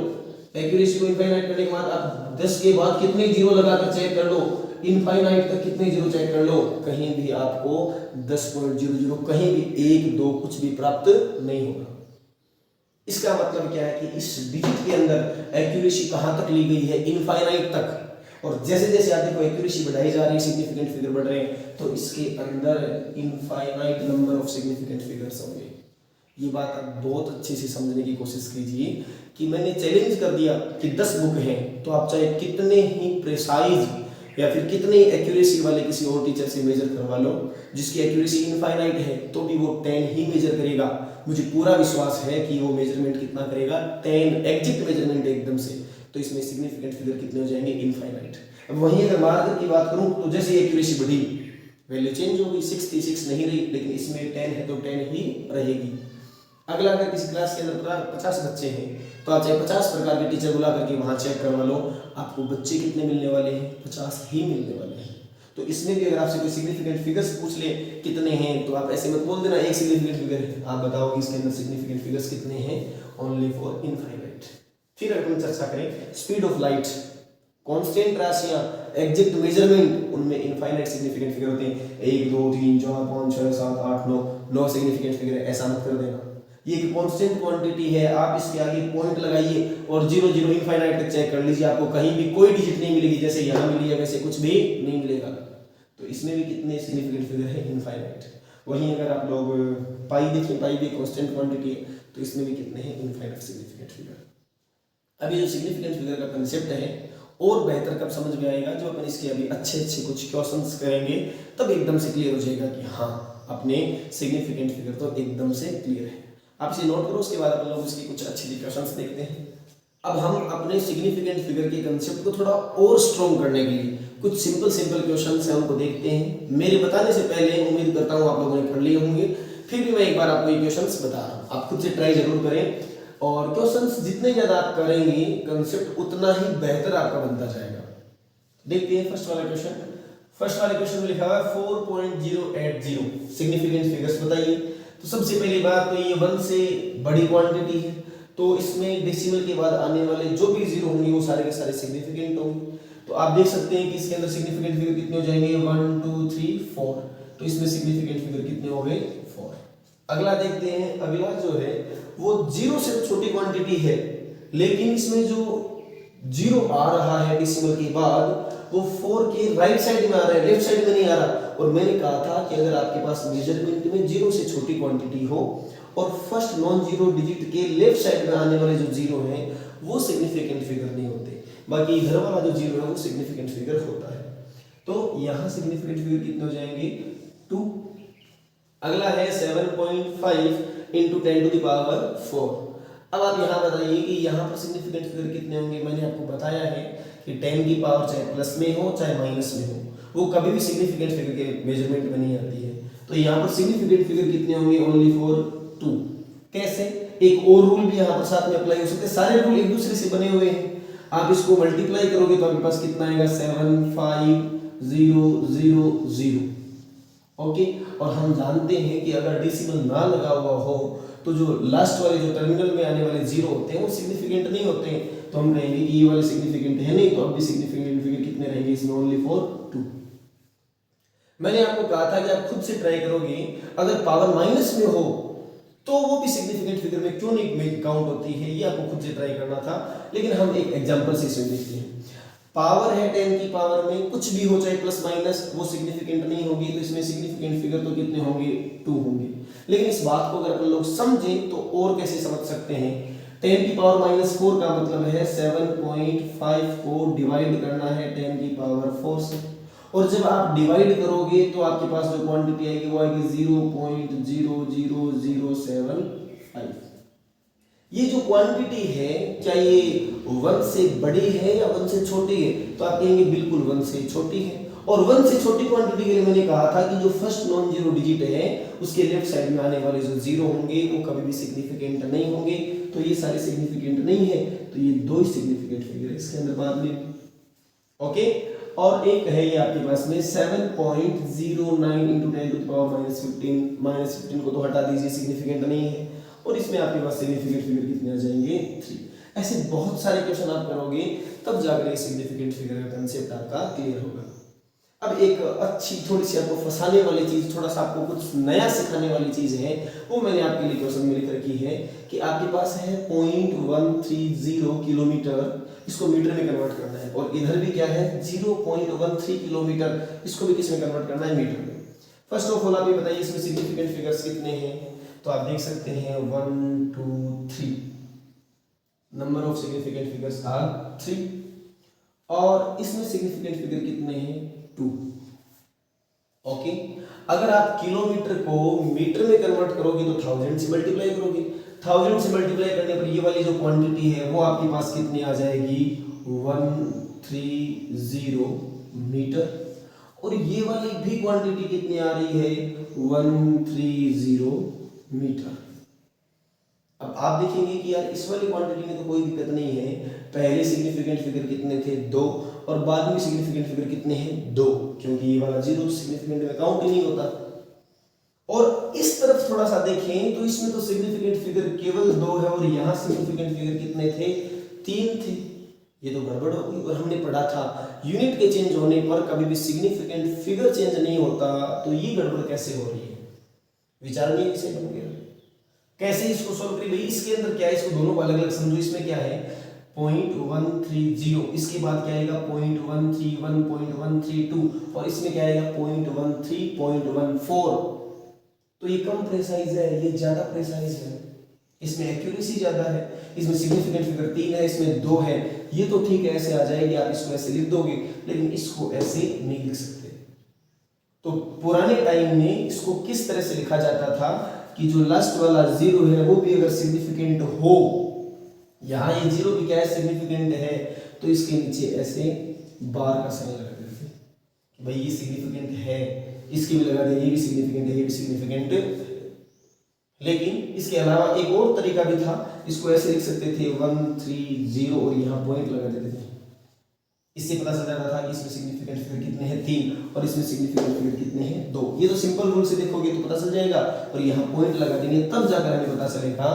एक्यूरेसी को इनफाइनाइट करने के बाद आप 10 के बाद कितने 0 लगाकर चेक कर लो, इनफाइनाइट तक कितने 0 चेक कर लो, कहीं भी आपको 10.00 कहीं भी 1, 2 कुछ भी प्राप्त नहीं होगा। इसका मतलब क्या है कि इस डिजिट के अंदर एक्यूरेसी कहां तक ली गई है, इनफाइनाइट तक। और जैसे जैसे आप देखो एक्यूरेसी बढ़ाई जा रही है, सिग्निफिकेंट फिगर बढ़ रहे हैं, तो इसके अंदर infinite number of significant figures होंगे। ये बात आप बहुत अच्छे से समझने की कोशिश कीजिए कि मैंने चैलेंज कर दिया कि 10 बुक हैं, तो आप चाहे कितने ही प्रिसाइज या फिर कितने एक्यूरेसी वाले किसी और टीचर से मेजर करवा लो, जिसकी एक्यूरेसी इनफाइनाइट है, तो भी वो 10 ही मेजर करेगा। मुझे पूरा विश्वास है कि वो मेजरमेंट कितना करेगा, 10 एग्जैक्ट मेजरमेंट एकदम से। तो इसमें सिग्निफिकेंट फिगर कितने हो जाएंगे, इनफाइनाइट। अब वहीं अगर मार्कर की बात करूं तो जैसे एक्यूरेसी बढ़ी, वैल्यू चेंज होगी, 6 थी 6 नहीं रही, लेकिन इसमें 10 है तो 10 ही रहेगी। अगला अगर किसी क्लास के अंदर 50 बच्चे हैं तो आप चाहे 50 प्रकार के टीचर बुला करके वहां चेक करवा लो, आपको बच्चे कितने मिलने वाले हैं, 50 ही मिलने वाले हैं। तो इसमें भी अगर आपसे कोई सिग्निफिकेंट फिगर्स पूछ ले कितने हैं, तो आप ऐसे मत बोल देना एक सिग्निफिकेंट फिगर है, आप बताओ कि इसके अंदर सिग्निफिकेंट फिगर्स कितने हैं, ओनली फॉर इनफाइनाइट। फिर अगर हम चर्चा करें स्पीड ऑफ लाइट, कांस्टेंट राशियां, एग्जैक्ट मेजरमेंट, उनमें इनफाइनाइट सिग्निफिकेंट फिगर होते हैं। 1 2 3 4 5 6 7 8 9 सिग्निफिकेंट फिगर है, ऐसा मत कर देना। ये एक कांस्टेंट क्वांटिटी है, आप इसके आगे पॉइंट लगाइए और 0 0 इनफाइनाइट तक चेक कर लीजिए, आपको कहीं भी कोई डिजिट नहीं मिलेगी, जैसे यहाँ मिली है वैसे कुछ भी नहीं मिलेगा। तो इसमें भी कितने सिग्निफिकेंट फिगर है, इनफाइनाइट। वहीं अगर आप लोग पाई देखें, पाई भी कांस्टेंट क्वांटिटी है, तो इसमें भी कितने हैं, इनफाइनाइट सिग्निफिकेंट फिगर। अब ये जो सिग्निफिकेंट फिगर का कंसेप्ट है और बेहतर कब समझ में आएगा, जब अपन इसके अभी अच्छे अच्छे कुछ क्वेश्चंस करेंगे, तब एकदम से क्लियर हो जाएगा कि हाँ अपने सिग्निफिकेंट फिगर तो एकदम से क्लियर है। आप इसे नोट करो, उसके बाद अपन लोग इसके कुछ अच्छे क्वेश्चंस देखते हैं। अब हम अपने सिग्निफिकेंट फिगर के कंसेप्ट को थोड़ा और स्ट्रॉन्ग करने के लिए कुछ सिंपल क्वेश्चंस हैं, उनको देखते हैं। मेरे बताने से पहले उम्मीद करता हूँ आप लोगों ने पढ़ लिए होंगे, फिर भी मैं एक बार आपको ये क्वेश्चंस बता रहा हूँ, आप खुद से ट्राई जरूर करें। और क्वेश्चंस जितने ज्यादा आप करेंगे कंसेप्ट उतना ही बेहतर आपका बनता जाएगा। देखते हैं फर्स्ट वाला क्वेश्चन। फर्स्ट वाले क्वेश्चन में लिखा हुआ है 4.080 सिग्निफिकेंट फिगर्स बताइए। तो सबसे पहली बात तो ये 1 से बड़ी क्वांटिटी है, तो इसमें डेसिमल के बाद आने वाले जो भी 0 होंगे वो सारे के सारे सिग्निफिकेंट होंगे। तो आप देख सकते हैं कि इसके अंदर सिग्निफिकेंट फिगर कितने हो जाएंगे, 1 2 3 4। तो इसमें सिग्निफिकेंट फिगर कितने हो गए, 4। अगला देखते हैं, अगला जो है वो 0 से छोटी क्वांटिटी है, लेकिन इसमें जो 0 आ रहा है डेसिमल के बाद वो 4 के राइट साइड में आ रहा है, लेफ्ट साइड में नहीं आ रहा। और मैंने कहा था कि अगर आपके पास मेजरमेंट में 0 से छोटी क्वांटिटी हो और फर्स्ट नॉन जीरो डिजिट के लेफ्ट साइड में आने वाले जो 0 हैं वो सिग्निफिकेंट फिगर नहीं होते, बाकी इधर वाला जो 0 है वो सिग्निफिकेंट फिगर होता है। तो यहाँ सिग्निफिकेंट फिगर कितने हो जाएंगे 2। अगला है 7.5 इंटू 10⁴। अब आप यहाँ बताइए कि यहाँ पर सिग्निफिकेंट फिगर कितने होंगे। मैंने आपको बताया है कि 10 की पावर चाहे प्लस में हो चाहे माइनस में हो, वो कभी भी सिग्निफिकेंट फिगर के मेजरमेंट में नहीं आती है। तो यहाँ पर सिग्निफिकेंट फिगर कितने होंगे ओनली फॉर 2। कैसे? एक और रूल भी यहाँ पर साथ में अप्लाई हो सकते हैं। सारे रूल एक दूसरे से बने हुए हैं। आप इसको मल्टीप्लाई करोगे तो आपके पास कितना आएगा 75000। ओके, और हम जानते हैं कि अगर डेसिमल ना लगा हुआ हो तो जो लास्ट वाले जो टर्मिनल में आने वाले जीरो होते हैं वो सिग्निफिकेंट नहीं होते हैं। तो हम कहेंगे कि ये वाले सिग्निफिकेंट है नहीं, तो अब भी सिग्निफिकेंट फिगर कितने रहेंगे इसमें ओनली फॉर 2। मैंने आपको कहा था कि आप खुद से ट्राई करोगे, अगर पावर माइनस में हो तो वो भी सिग्निफिकेंट फिगर में क्यों नहीं काउंट होती है, ये आपको खुद से ट्राई करना था। लेकिन हम एक एग्जांपल से इसमें देखते हैं। पावर है 10 की पावर में, कुछ भी हो चाहे प्लस माइनस, वो सिग्निफिकेंट नहीं होगी। तो इसमें सिग्निफिकेंट फिगर तो कितने होंगे 2 होंगे। लेकिन इस बात को अगर अपन लोग समझें तो और कैसे समझ सकते हैं। 10 की पावर -4 का मतलब है 7.5 को डिवाइड करना है 10 की पावर 4 से, और जब आप डिवाइड करोगे तो आपके पास जो क्वांटिटी आएगी वो आएगी 0.00075। ये जो क्वांटिटी है क्या ये 1 से बड़ी है या 1 से छोटी है? तो आप कहेंगे बिल्कुल 1 से छोटी है। और 1 से छोटी क्वांटिटी के लिए मैंने कहा था कि जो फर्स्ट नॉन जीरो डिजिट है उसके लेफ्ट साइड में आने वाले जो जीरो होंगे वो कभी भी सिग्निफिकेंट नहीं होंगे। तो ये सारे सिग्निफिकेंट नहीं है, तो ये 2 ही सिग्निफिकेंट फिगर है इसके अंदर बाद में। ओके, और एक है ये आपके पास में 7.09 इंटू 10⁻−15 को तो हटा दीजिए, सिग्निफिकेंट नहीं है। और इसमें आपके पास सिग्निफिकेंट फिगर कितने आ जाएंगे 3। ऐसे बहुत सारे क्वेश्चन आप करोगे तब जाकर ये सिग्निफिकेंट फिगर का कांसेप्ट आपका क्लियर होगा। अब एक अच्छी थोड़ी सी आपको फंसाने वाली चीज, थोड़ा सा आपको कुछ नया सिखाने वाली चीज है, वो मैंने आपके लिए क्वेश्चन में लिख रखी है कि आपके पास है 0.130 किलोमीटर, इसको मीटर में कन्वर्ट करना है। और इधर भी क्या है 0.13 किलोमीटर, इसको भी किस में कन्वर्ट करना है मीटर में। फर्स्ट ऑफ ऑल आप ये बताइए इसमें सिग्निफिकेंट फिगर्स कितने हैं। तो आप देख सकते हैं 1 2 3, number of significant figures are 3, और इसमें सिग्निफिकेंट फिगर कितने हैं 2। ओके, अगर आप किलोमीटर को मीटर में कन्वर्ट करोगे तो 1000 से मल्टीप्लाई करोगे। 1000 से मल्टीप्लाई करने पर ये वाली जो क्वांटिटी है वो आपके पास कितनी आ जाएगी 130 मीटर, और ये वाली भी क्वांटिटी कितनी आ रही है 130 मीटर। अब आप देखेंगे कि यार इस वाली क्वांटिटी में तो कोई दिक्कत नहीं है, पहले सिग्निफिकेंट फिगर कितने थे 2, और बाद में सिग्निफिकेंट फिगर कितने हैं 2, क्योंकि ये वाला 0 सिग्निफिकेंट में काउंट ही नहीं होता। और इस तरफ थोड़ा सा देखें तो इसमें तो सिग्निफिकेंट फिगर केवल 2 है, और यहाँ सिग्निफिकेंट फिगर कितने थे 3 थे। ये तो गड़बड़ हो गई। और हमने पढ़ा था यूनिट के चेंज होने पर कभी भी सिग्निफिकेंट फिगर चेंज नहीं होता, तो ये गड़बड़ कैसे हो रही है, विचारणीय विषय बन गया। कैसे इसको सॉल्व करें भाई, इसके अंदर क्या है, इसको दोनों को अलग अलग समझो। इसमें क्या है 0.130, इसके बाद क्या आएगा 0.131 0.132, और इसमें क्या आएगा 0.13 0.14। तो ये कम प्रेसाइज है, ये ज्यादा प्रेसाइज है, इसमें एक्यूरेसी ज्यादा है। इसमें सिग्निफिकेंट फिगर 3 है, इसमें 2 है। ये तो ठीक है ऐसे आ जाएगी, आप इसको ऐसे लिख दोगे, लेकिन इसको ऐसे नहीं लिख सकते। तो पुराने टाइम में इसको किस तरह से लिखा जाता था कि जो लास्ट वाला 0 है वो भी अगर सिग्निफिकेंट हो, यहाँ ये 0 भी क्या है सिग्निफिकेंट है, तो इसके नीचे ऐसे बार का साइन लगा देते कि भाई ये सिग्निफिकेंट है, इसकी भी लगा दे ये भी सिग्निफिकेंट है, ये भी सिग्निफिकेंट। लेकिन इसके अलावा एक और तरीका भी था, इसको ऐसे लिख सकते थे 130 और यहाँ पॉइंट लगा देते थे। इससे पता चल जाता था कि इसमें सिग्निफिकेंट फिगर कितने हैं 3, और इसमें सिग्निफिकेंट फिगर कितने हैं 2। ये तो सिंपल रूल से देखोगे तो पता चल जाएगा, और यहाँ पॉइंट लगा देंगे तब जाकर हमें पता चलेगा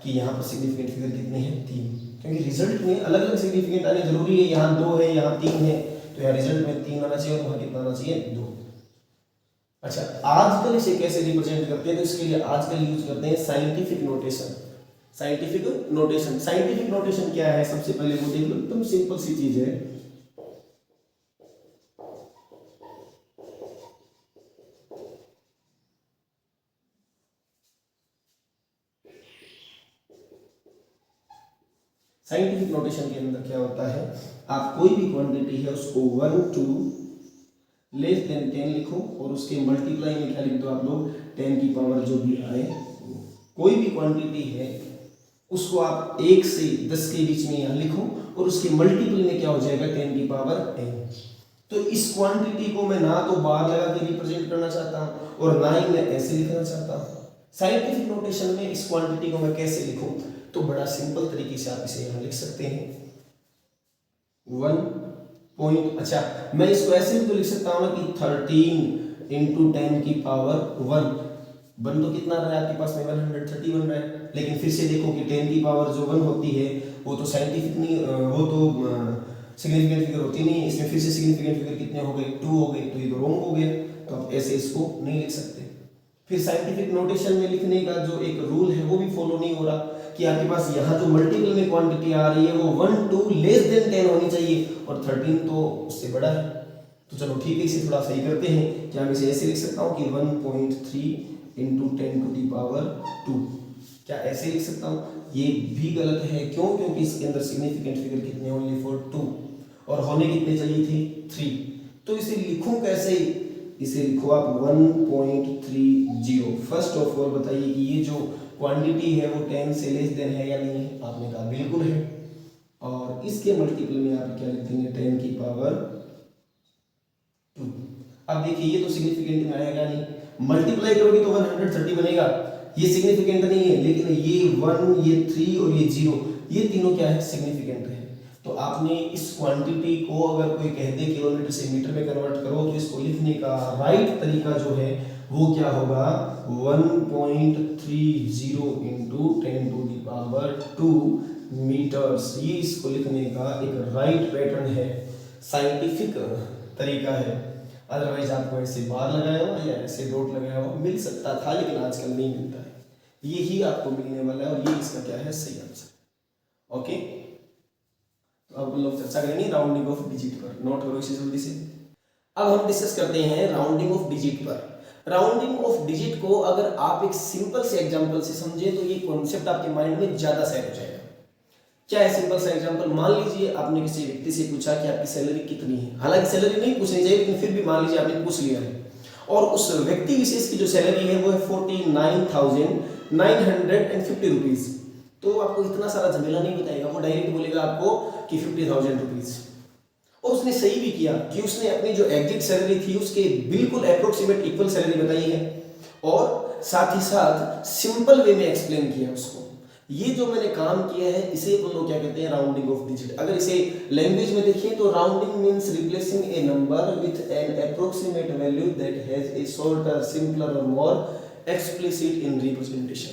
कि यहाँ पर सिग्निफिकेंट फिगर कितने हैं 3। क्योंकि रिजल्ट में अलग अलग सिग्निफिकेंट आने जरूरी है, यहाँ 2 है यहाँ 3 है, तो यहाँ रिजल्ट में 3 आना चाहिए और वहाँ कितना आना चाहिए 2। अच्छा, आजकल इसे कैसे रिप्रेजेंट करते हैं, तो इसके लिए आजकल यूज करते हैं scientific notation. Scientific notation, scientific notation क्या है सबसे पहले वो देख लो, एकदम सिंपल सी चीज है। साइंटिफिक नोटेशन के अंदर क्या होता है, आप कोई भी क्वांटिटी है उसको 1 2 लेस देन 10 लिखो और उसके मल्टीप्लाई में क्या लिख दो आप लोग 10 की पावर जो भी आए। कोई भी क्वांटिटी है उसको आप 1 से 10 के बीच में यहाँ लिखो और उसके मल्टीपल में क्या हो जाएगा 10 की पावर n। तो इस क्वांटिटी को मैं ना तो बार लगा के रिप्रेजेंट करना चाहता हूँ और ना ही मैं ऐसे लिखना चाहता हूँ। साइंटिफिक नोटेशन में इस क्वांटिटी को मैं कैसे लिखूं, तो बड़ा सिंपल तरीके से आप इसे यहाँ लिख सकते हैं 1 पॉइंट। अच्छा, मैं इसको ऐसे भी तो लिख सकता हूँ कि 13 इंटू 10 की पावर 1 तो कितना रहा है आपके पास में 130 बन रहा है। लेकिन फिर से देखो कि 10 की पावर जो 1 होती है वो तो साइंटिफिक नहीं, वो तो सिग्निफिकेंट फिगर होती नहीं है। इसमें फिर से सिग्निफिकेंट फिगर कितने हो गए 2 हो गए, तो ये तो रॉन्ग हो गया, तो आप ऐसे इसको नहीं लिख सकते। फिर साइंटिफिक नोटेशन में लिखने का जो एक रूल है वो भी फॉलो नहीं हो रहा कि आपके पास यहाँ जो मल्टीपल में क्वांटिटी आ रही है वो 1 2 लेस देन 10 होनी चाहिए और 13 तो उससे बड़ा है। तो चलो ठीक है, इसे थोड़ा सही करते हैं कि हम इसे ऐसे लिख सकता हूँ कि 1.3 इंटू 10 टू दी पावर 2। क्या ऐसे लिख सकता हूँ? ये भी गलत है। क्यों? क्योंकि इसके अंदर सिग्निफिकेंट फिगर कितने ओनली फॉर 2 और होने कितने चाहिए थे 3। तो इसे लिखूं कैसे? इसे लिखो आप 1.30। फर्स्ट ऑफ ऑल बताइए कि ये जो क्वांटिटी है वो 10 से लेस देन है या नहीं है? आपने कहा बिल्कुल है। और इसके मल्टीपल में आप क्या लिख देंगे 10 की पावर 2। अब देखिए ये तो सिग्निफिकेंट में आएगा नहीं, मल्टीप्लाई करोगे तो 130 बनेगा। ये सिग्निफिकेंट नहीं है, लेकिन ये 1 ये 3 और ये 0 ये तीनों क्या है सिग्निफिकेंट है। तो आपने इस क्वांटिटी को अगर कोई कह दे किलोमीटर से मीटर में कन्वर्ट करो तो इसको लिखने का राइट तरीका जो है वो क्या होगा 1.30 into 10 to the power 2 metres. ये इसको लिखने का एक राइट पैटर्न है, साइंटिफिक तरीका है। अदरवाइज आपको ऐसे बार लगाया हुआ या ऐसे डॉट लगाया हुआ मिल सकता था, लेकिन आजकल नहीं मिलता है। यही आपको मिलने वाला है और ये इसका क्या है सही आंसर। ओके, तो अब लोग चर्चा करेंगे राउंडिंग ऑफ डिजिट पर। नोट करो इसे जल्दी से। अब हम डिस्कस करते हैं राउंडिंग ऑफ डिजिट पर। राउंडिंग ऑफ डिजिट को अगर आप एक सिंपल से एग्जांपल से समझे तो ये कॉन्सेप्ट आपके माइंड में ज्यादा सेट हो जाएगा। क्या है सिंपल सा एग्जांपल? मान लीजिए आपने किसी व्यक्ति से पूछा कि आपकी सैलरी कितनी है। हालांकि सैलरी नहीं पूछनी चाहिए, लेकिन फिर भी मान लीजिए आपने पूछ लिया है और उस व्यक्ति विशेष की जो सैलरी है वो है 49,950 रुपीज। तो आपको इतना सारा झमेला नहीं बताएगा, वो डायरेक्ट बोलेगा आपको कि 50,000 रुपीज। और उसने सही भी किया कि उसने अपनी जो एग्जिट सैलरी थी उसके बिल्कुल अप्रोक्सीमेट इक्वल सैलरी बताई है और साथ ही साथ सिंपल वे में एक्सप्लेन किया उसको। ये जो मैंने काम किया है इसे हम लोग क्या कहते हैं राउंडिंग ऑफ डिजिट। अगर इसे लैंग्वेज में देखें तो rounding means replacing A number with an approximate value that has a shorter simpler और मोर एक्सप्लिसिट इन रिप्रेजेंटेशन।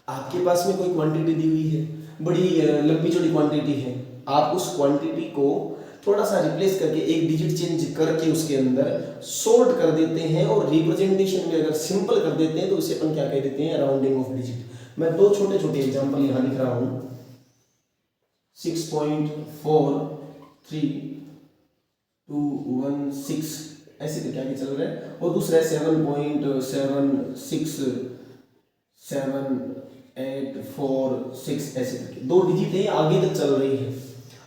आपके पास में कोई क्वांटिटी दी हुई है, बड़ी लंबी चौड़ी क्वांटिटी है, आप उस क्वांटिटी को थोड़ा सा रिप्लेस करके एक डिजिट चेंज करके उसके अंदर शॉर्ट कर देते हैं और रिप्रेजेंटेशन में अगर सिंपल कर देते हैं तो उसे अपन क्या कह देते हैं राउंडिंग ऑफ डिजिट। मैं दो छोटे छोटे एग्जांपल यहां लिख रहा हूं 6.43 ऐसे करके आगे चल रहा है और दूसरा 7.76784 ऐसे करके दो डिजिट है आगे तक चल रही है।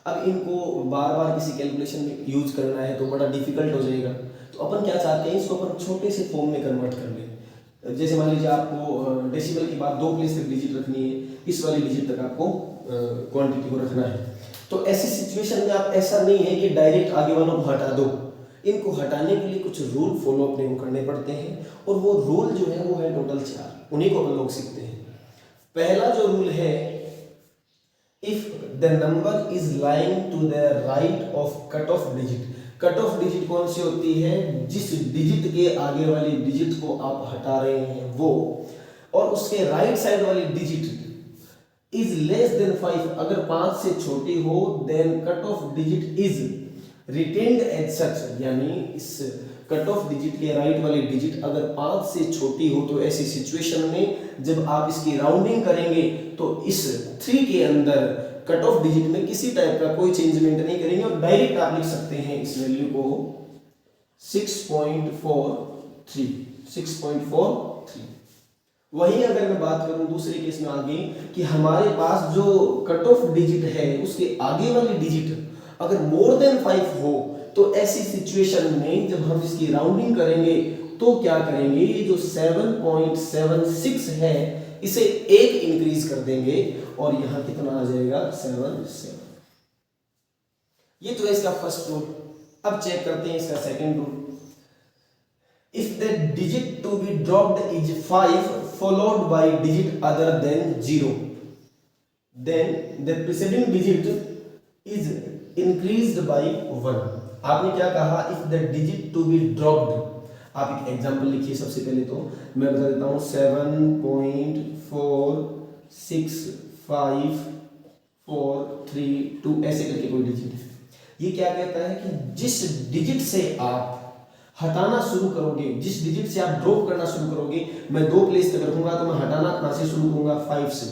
अब इनको बार बार किसी कैलकुलेशन में यूज करना है तो बड़ा डिफिकल्ट हो जाएगा, तो अपन क्या चाहते हैं इसको अपन छोटे से फॉर्म में कन्वर्ट कर लें। जैसे मान लीजिए आपको डेसिमल के बाद 2 प्लेस तक डिजिट रखनी है, इस वाली डिजिट तक आपको क्वांटिटी को रखना है। तो ऐसी सिचुएशन में आप ऐसा नहीं है कि डायरेक्ट आगे वालों को हटा दो, इनको हटाने के लिए कुछ रूल फॉलो अपने को करने पड़ते हैं और वो रूल जो है वो है टोटल 4, उन्हीं को अपन लोग सीखते हैं। पहला जो रूल है if the number is lying to the right of cut off digit. Cut off digit कौन सी होती है? जिस डिजिट के आगे वाली डिजिट को आप हटा रहे हैं वो, और उसके राइट साइड वाली डिजिट इज लेस देन 5, अगर 5 से छोटी हो then cut off digit is retained as such. यानी इस कट ऑफ डिजिट के राइट वाली डिजिट अगर 5 से छोटी हो तो ऐसी सिचुएशन में जब आप इसकी राउंडिंग करेंगे तो इस 3 के अंदर कट ऑफ डिजिट में किसी टाइप का कोई चेंजमेंट नहीं करेंगे और डायरेक्ट आप लिख सकते हैं इस वैल्यू को 6.43। वहीं अगर मैं बात करूं दूसरे केस में आगे कि हमारे पास जो कट ऑफ डिजिट है उसके आगे वाली डिजिट अगर मोर देन 5 हो तो ऐसी सिचुएशन में जब हम इसकी राउंडिंग करेंगे तो क्या करेंगे, ये जो 7.76 है इसे एक इंक्रीज कर देंगे और यहां कितना आ जाएगा 7. ये तो है इसका फर्स्ट रूल। अब चेक करते हैं इसका second rule. If the digit to be dropped is 5 followed by digit other than 0, then the preceding digit is increased by 1। आपने क्या कहा, if the digit to be dropped. आप एक एग्जांपल लिखिए सबसे पहले, तो मैं बता देता हूं 7.465432 ऐसे करके कोई डिजिट है। ये क्या कहता है कि जिस डिजिट से आप हटाना शुरू करोगे, जिस डिजिट से आप ड्रॉप करना शुरू करोगे, मैं 2 प्लेस तक रखूंगा तो मैं हटाना कहां से शुरू करूंगा 5 से।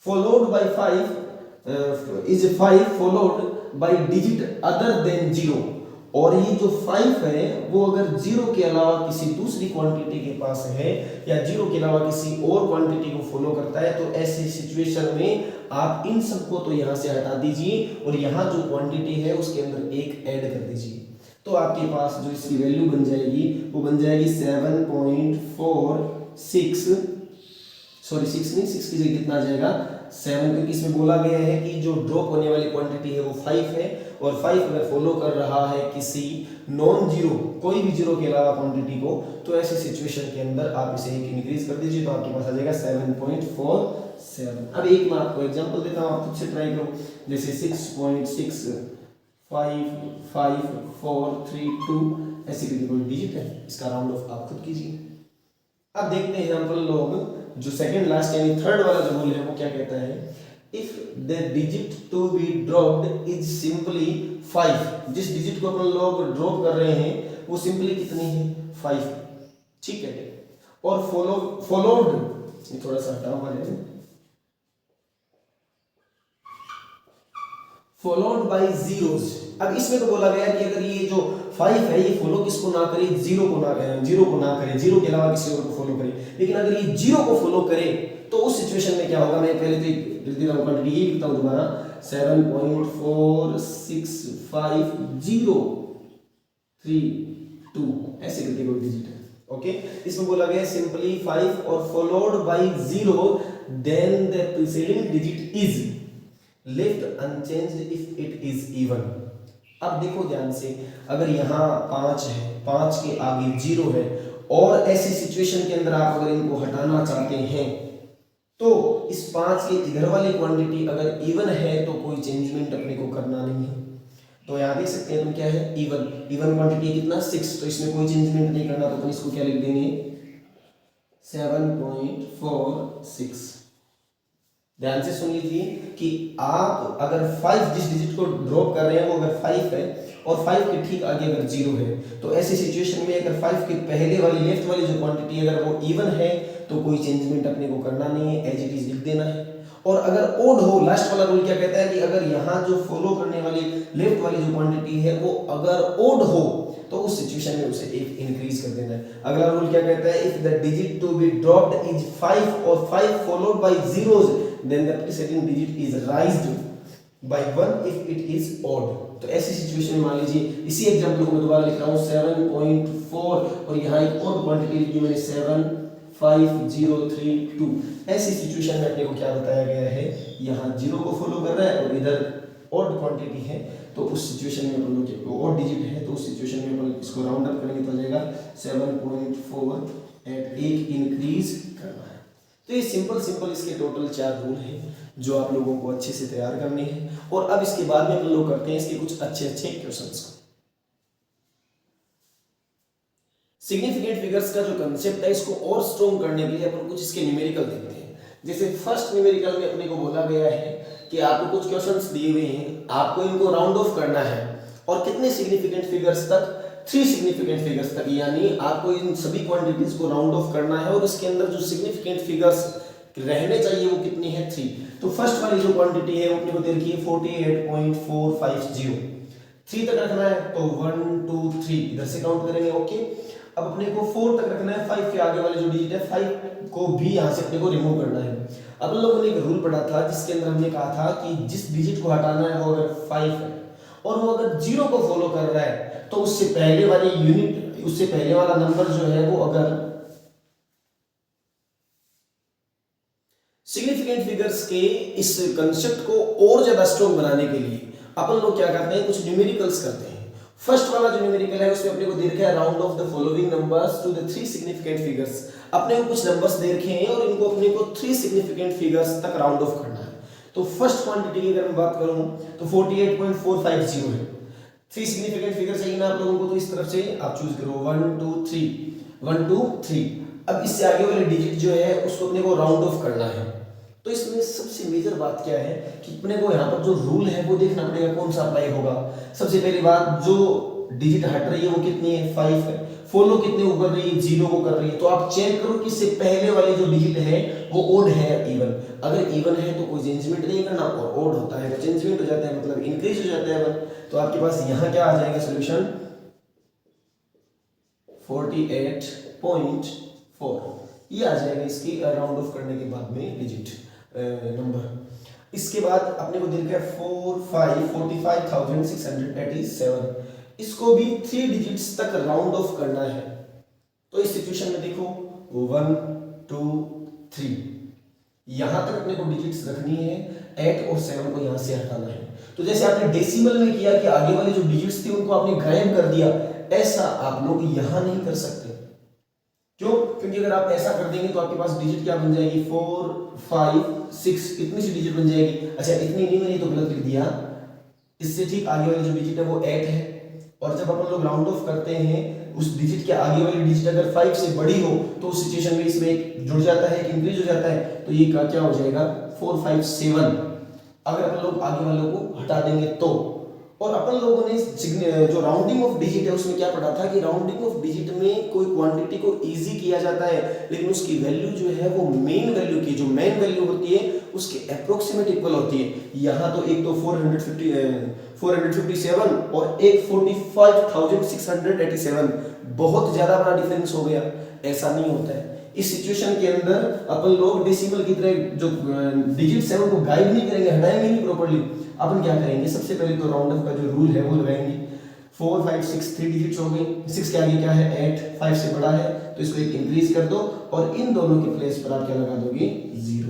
Followed by 5 is 5 followed by digit other than 0। और ये जो 5 है वो अगर 0 के अलावा किसी दूसरी क्वांटिटी के पास है या 0 के अलावा किसी और क्वांटिटी को फॉलो करता है, तो ऐसी सिचुएशन में आप इन सबको तो यहां से हटा दीजिए और यहां जो क्वांटिटी है उसके अंदर एक ऐड कर दीजिए। तो आपके पास जो इसकी वैल्यू बन जाएगी वो बन जाएगी 7.46 सॉरी 6 नहीं, 6 की जगह कितना आ जाएगा 7, क्योंकि इसमें बोला गया है कि जो ड्रॉप होने वाली क्वांटिटी है वो 5 है और 5 अगर फॉलो कर रहा है किसी नॉन जीरो, कोई भी जीरो के अलावा क्वांटिटी को, तो ऐसी सिचुएशन के अंदर आप इसे एक इंक्रीज कर दीजिए तो आपके पास आ जाएगा 7.47। अब एक मैं आपको एग्जांपल देता हूं, आप खुद से ट्राई करो। जैसे 6.655432 ऐसी कोई डिजिट है, इसका राउंड ऑफ आप खुद कीजिए। अब देखते हैं एग्जांपल लोग जो सेकंड लास्ट यानी थर्ड वाला जो रूल है वो क्या कहता है, if the digit to be dropped is simply 5। जिस डिजिट को अपन लोग ड्रॉप कर रहे हैं वो सिंपली कितनी है 5, ठीक है। और फॉलोड थोड़ा सा हटाओ वाले, फॉलोड बाय जीरोस। अब इसमें तो बोला गया कि अगर ये जो 5 है ये फॉलो किसको ना करे, 0 को ना करे, 0 के अलावा किसी और को फॉलो करे। लेकिन अगर ये 0 को फॉलो करे तो उस सिचुएशन में क्या होगा, मैं पहले तो क्वांटिटी ये लिखता हूं दोबारा 7.465032 ऐसे करके कोई डिजिट है, ओके। इसमें बोला गया सिंपली 5 और followed by 0 then the preceding digit is left unchanged if it is even. अब देखो ध्यान से, अगर यहाँ 5 है, 5 के आगे 0 है और ऐसी सिचुएशन के अंदर आप अगर इनको हटाना चाहते हैं तो इस 5 के इधर वाली क्वांटिटी अगर इवन है तो कोई चेंजमेंट अपने को करना नहीं है। तो यहाँ देख सकते हैं तुम क्या है, इवन क्वांटिटी कितना 6, तो इसमें कोई चेंजमेंट नहीं करना, तो अपन इसको क्या लिख देंगे 7.46। ध्यान से सुन लीजिए कि आप अगर 5 जिस डिजिट को ड्रॉप कर रहे हैं वो अगर 5 है और 5 के ठीक आगे अगर 0 है, तो ऐसी सिचुएशन में अगर 5 के पहले वाली लेफ्ट वाली जो क्वांटिटी अगर वो इवन है तो कोई चेंजमेंट अपने को करना नहीं है, एज इट इज लिख देना है। और अगर ओड हो, लास्ट वाला रूल क्या कहता है कि अगर यहाँ जो फॉलो करने वाली लेफ्ट वाली जो क्वांटिटी है वो अगर ओड हो तो उस सिचुएशन में उसे एक इंक्रीज कर देना है। अगला रूल क्या कहता है, if the digit to be dropped is 5 और 5 followed by zeros then the preceding digit is raised by 1 if it is odd। तो ऐसी सिचुएशन में मान लीजिए, इसी एग्जांपल को मैं दोबारा लिख रहा हूँ 7.4 और यहाँ एक और क्वांटिटी लिखी मैंने 75032। ऐसी सिचुएशन में अपने को क्या बताया गया है, यहाँ 0 को फॉलो कर रहा है और इधर ऑड क्वांटिटी है, तो उस सिचुएशन में अपन लोग ऑड डिजिट है तो उस सिचुएशन में अपन इसको राउंड अप करेंगे तो आ जाएगा 7.4 एट एक इंक्रीज करना है। तो ये सिंपल इसके टोटल 4 रूल हैं जो आप लोगों को अच्छे से तैयार करने हैं। और अब इसके बाद में हम लोग करते हैं इसके कुछ अच्छे क्वेश्चंस को। सिग्निफिकेंट फिगर्स का जो कंसेप्ट है इसको और स्ट्रॉन्ग करने के लिए अपन कुछ इसके न्यूमेरिकल देखते हैं। जैसे फर्स्ट न्यूमेरिकल में अपने को बोला गया है कि आपको कुछ क्वेश्चंस दिए हुए हैं, आपको इनको राउंड ऑफ करना है और कितने सिग्निफिकेंट फिगर्स तक, 3 सिग्निफिकेंट फिगर्स तक, यानी आपको इन सभी क्वांटिटीज को राउंड ऑफ करना है और इसके अंदर जो सिग्निफिकेंट फिगर्स रहने चाहिए वो कितनी है 3। तो फर्स्ट वाली जो क्वांटिटी है वो अपने को दे रखी है 48.450, 3 तक रखना है तो 1 2 3 इधर से काउंट करेंगे, ओके। अब अपने को 4 तक रखना है, 5 के आगे वाले जो डिजिट है 5 को भी यहाँ से अपने को रिमूव करना है। अब लोगों ने एक रूल पढ़ा था जिसके अंदर हमने कहा था कि जिस डिजिट को हटाना है वो अगर 5 है और वो अगर 0 को फॉलो कर रहा है तो उससे पहले वाली यूनिट, उससे पहले वाला नंबर जो है वो अगर सिग्निफिकेंट फिगर्स के इस कंसेप्ट को और ज्यादा स्ट्रॉन्ग बनाने के लिए अपन लोग क्या करते हैं, कुछ न्यूमेरिकल्स करते हैं। फर्स्ट वाला जो न्यूमेरिकल है उसमें अपने को दे रखा है round off the following numbers to the 3 significant figures. अपने को कुछ नंबर्स दे रखे हैं और इनको अपने को 3 सिग्निफिकेंट फिगर्स तक राउंड ऑफ करना है। तो फर्स्ट क्वांटिटी की अगर मैं बात करूं तो 48.450 है। 3 सिग्निफिकेंट फिगर चाहिए ना आप लोगों को, तो इस तरफ से आप चूज करो 1 2 3 1 2 3। अब इससे आगे वाले डिजिट जो है उसको अपने को राउंड ऑफ करना है। तो इसमें सबसे मेजर बात क्या है कि अपने को यहाँ पर जो रूल है वो देखना पड़ेगा कौन सा अप्लाई होगा। सबसे पहली बात, जो डिजिट हट रही है वो कितनी है, 5 है। फॉलो कितने को कर रही है, 0 को कर रही है। तो आप चेक करो कि इससे पहले वाली जो डिजिट है वो ओड है या इवन। अगर इवन है तो कोई चेंजमेंट नहीं करना, और ओड होता है तो चेंजमेंट हो जाता है, मतलब इंक्रीज हो जाता है 1। तो आपके पास यहाँ क्या आ जाएगा सोल्यूशन, 48.4 ये आ जाएगा इसकी राउंड ऑफ करने के बाद में डिजिट नंबर। इसके बाद अपने को दिल है 45,687, इसको भी 3 डिजिट्स तक राउंड ऑफ करना है। तो इस सिचुएशन में देखो 1 2 3 यहां तक अपने को डिजिट्स रखनी है, 8 और 7 को यहां से हटाना है। तो जैसे आपने डेसिमल में किया कि आगे वाले जो डिजिट्स थे उनको आपने गायब कर दिया, ऐसा आप लोग यहां नहीं कर सकते। क्यों? क्योंकि अगर आप ऐसा कर देंगे तो आपके पास डिजिट क्या बन जाएगी, 4 5 6 इतनी सी डिजिट बन जाएगी। अच्छा इतनी नहीं बनी तो गलत लिख दिया, इससे ठीक आगे वाली जो डिजिट है वो 8 है। और जब अपन लोग राउंड ऑफ करते हैं उस डिजिट के आगे वाली डिजिट अगर 5 से बड़ी हो तो उस सिचुएशन में इसमें एक जुड़ जाता है, एक इंक्रीज हो जाता है। तो ये क्या हो जाएगा 4 5 7 अगर अपन लोग आगे वालों को हटा देंगे तो। और अपन लोगों ने जो राउंडिंग ऑफ डिजिट है उसमें क्या पढ़ा था कि राउंडिंग ऑफ डिजिट में कोई क्वांटिटी को इजी किया जाता है, लेकिन उसकी वैल्यू जो है वो मेन वैल्यू की, जो मेन वैल्यू होती है उसके अप्रोक्सीमेट इक्वल होती है। यहाँ तो एक तो 457 और एक 45,687, बहुत ज्यादा बड़ा डिफरेंस हो गया। ऐसा नहीं होता है। इस सिचुएशन के अंदर अपन लोग डेसिमल की तरह जो डिजिट्स है उनको गाइड नहीं करेंगे, हटाएंगे नहीं प्रॉपर्ली। अपन क्या करेंगे, सबसे पहले तो राउंड ऑफ का जो रूल है वो लगाएंगे। 4 5 6 3 डिजिट्स हो गई, 6 के आगे क्या है 8, 5 से बड़ा है तो इसको एक इंक्रीज कर दो और इन दोनों के प्लेस पर आप क्या लगा दोगे 0।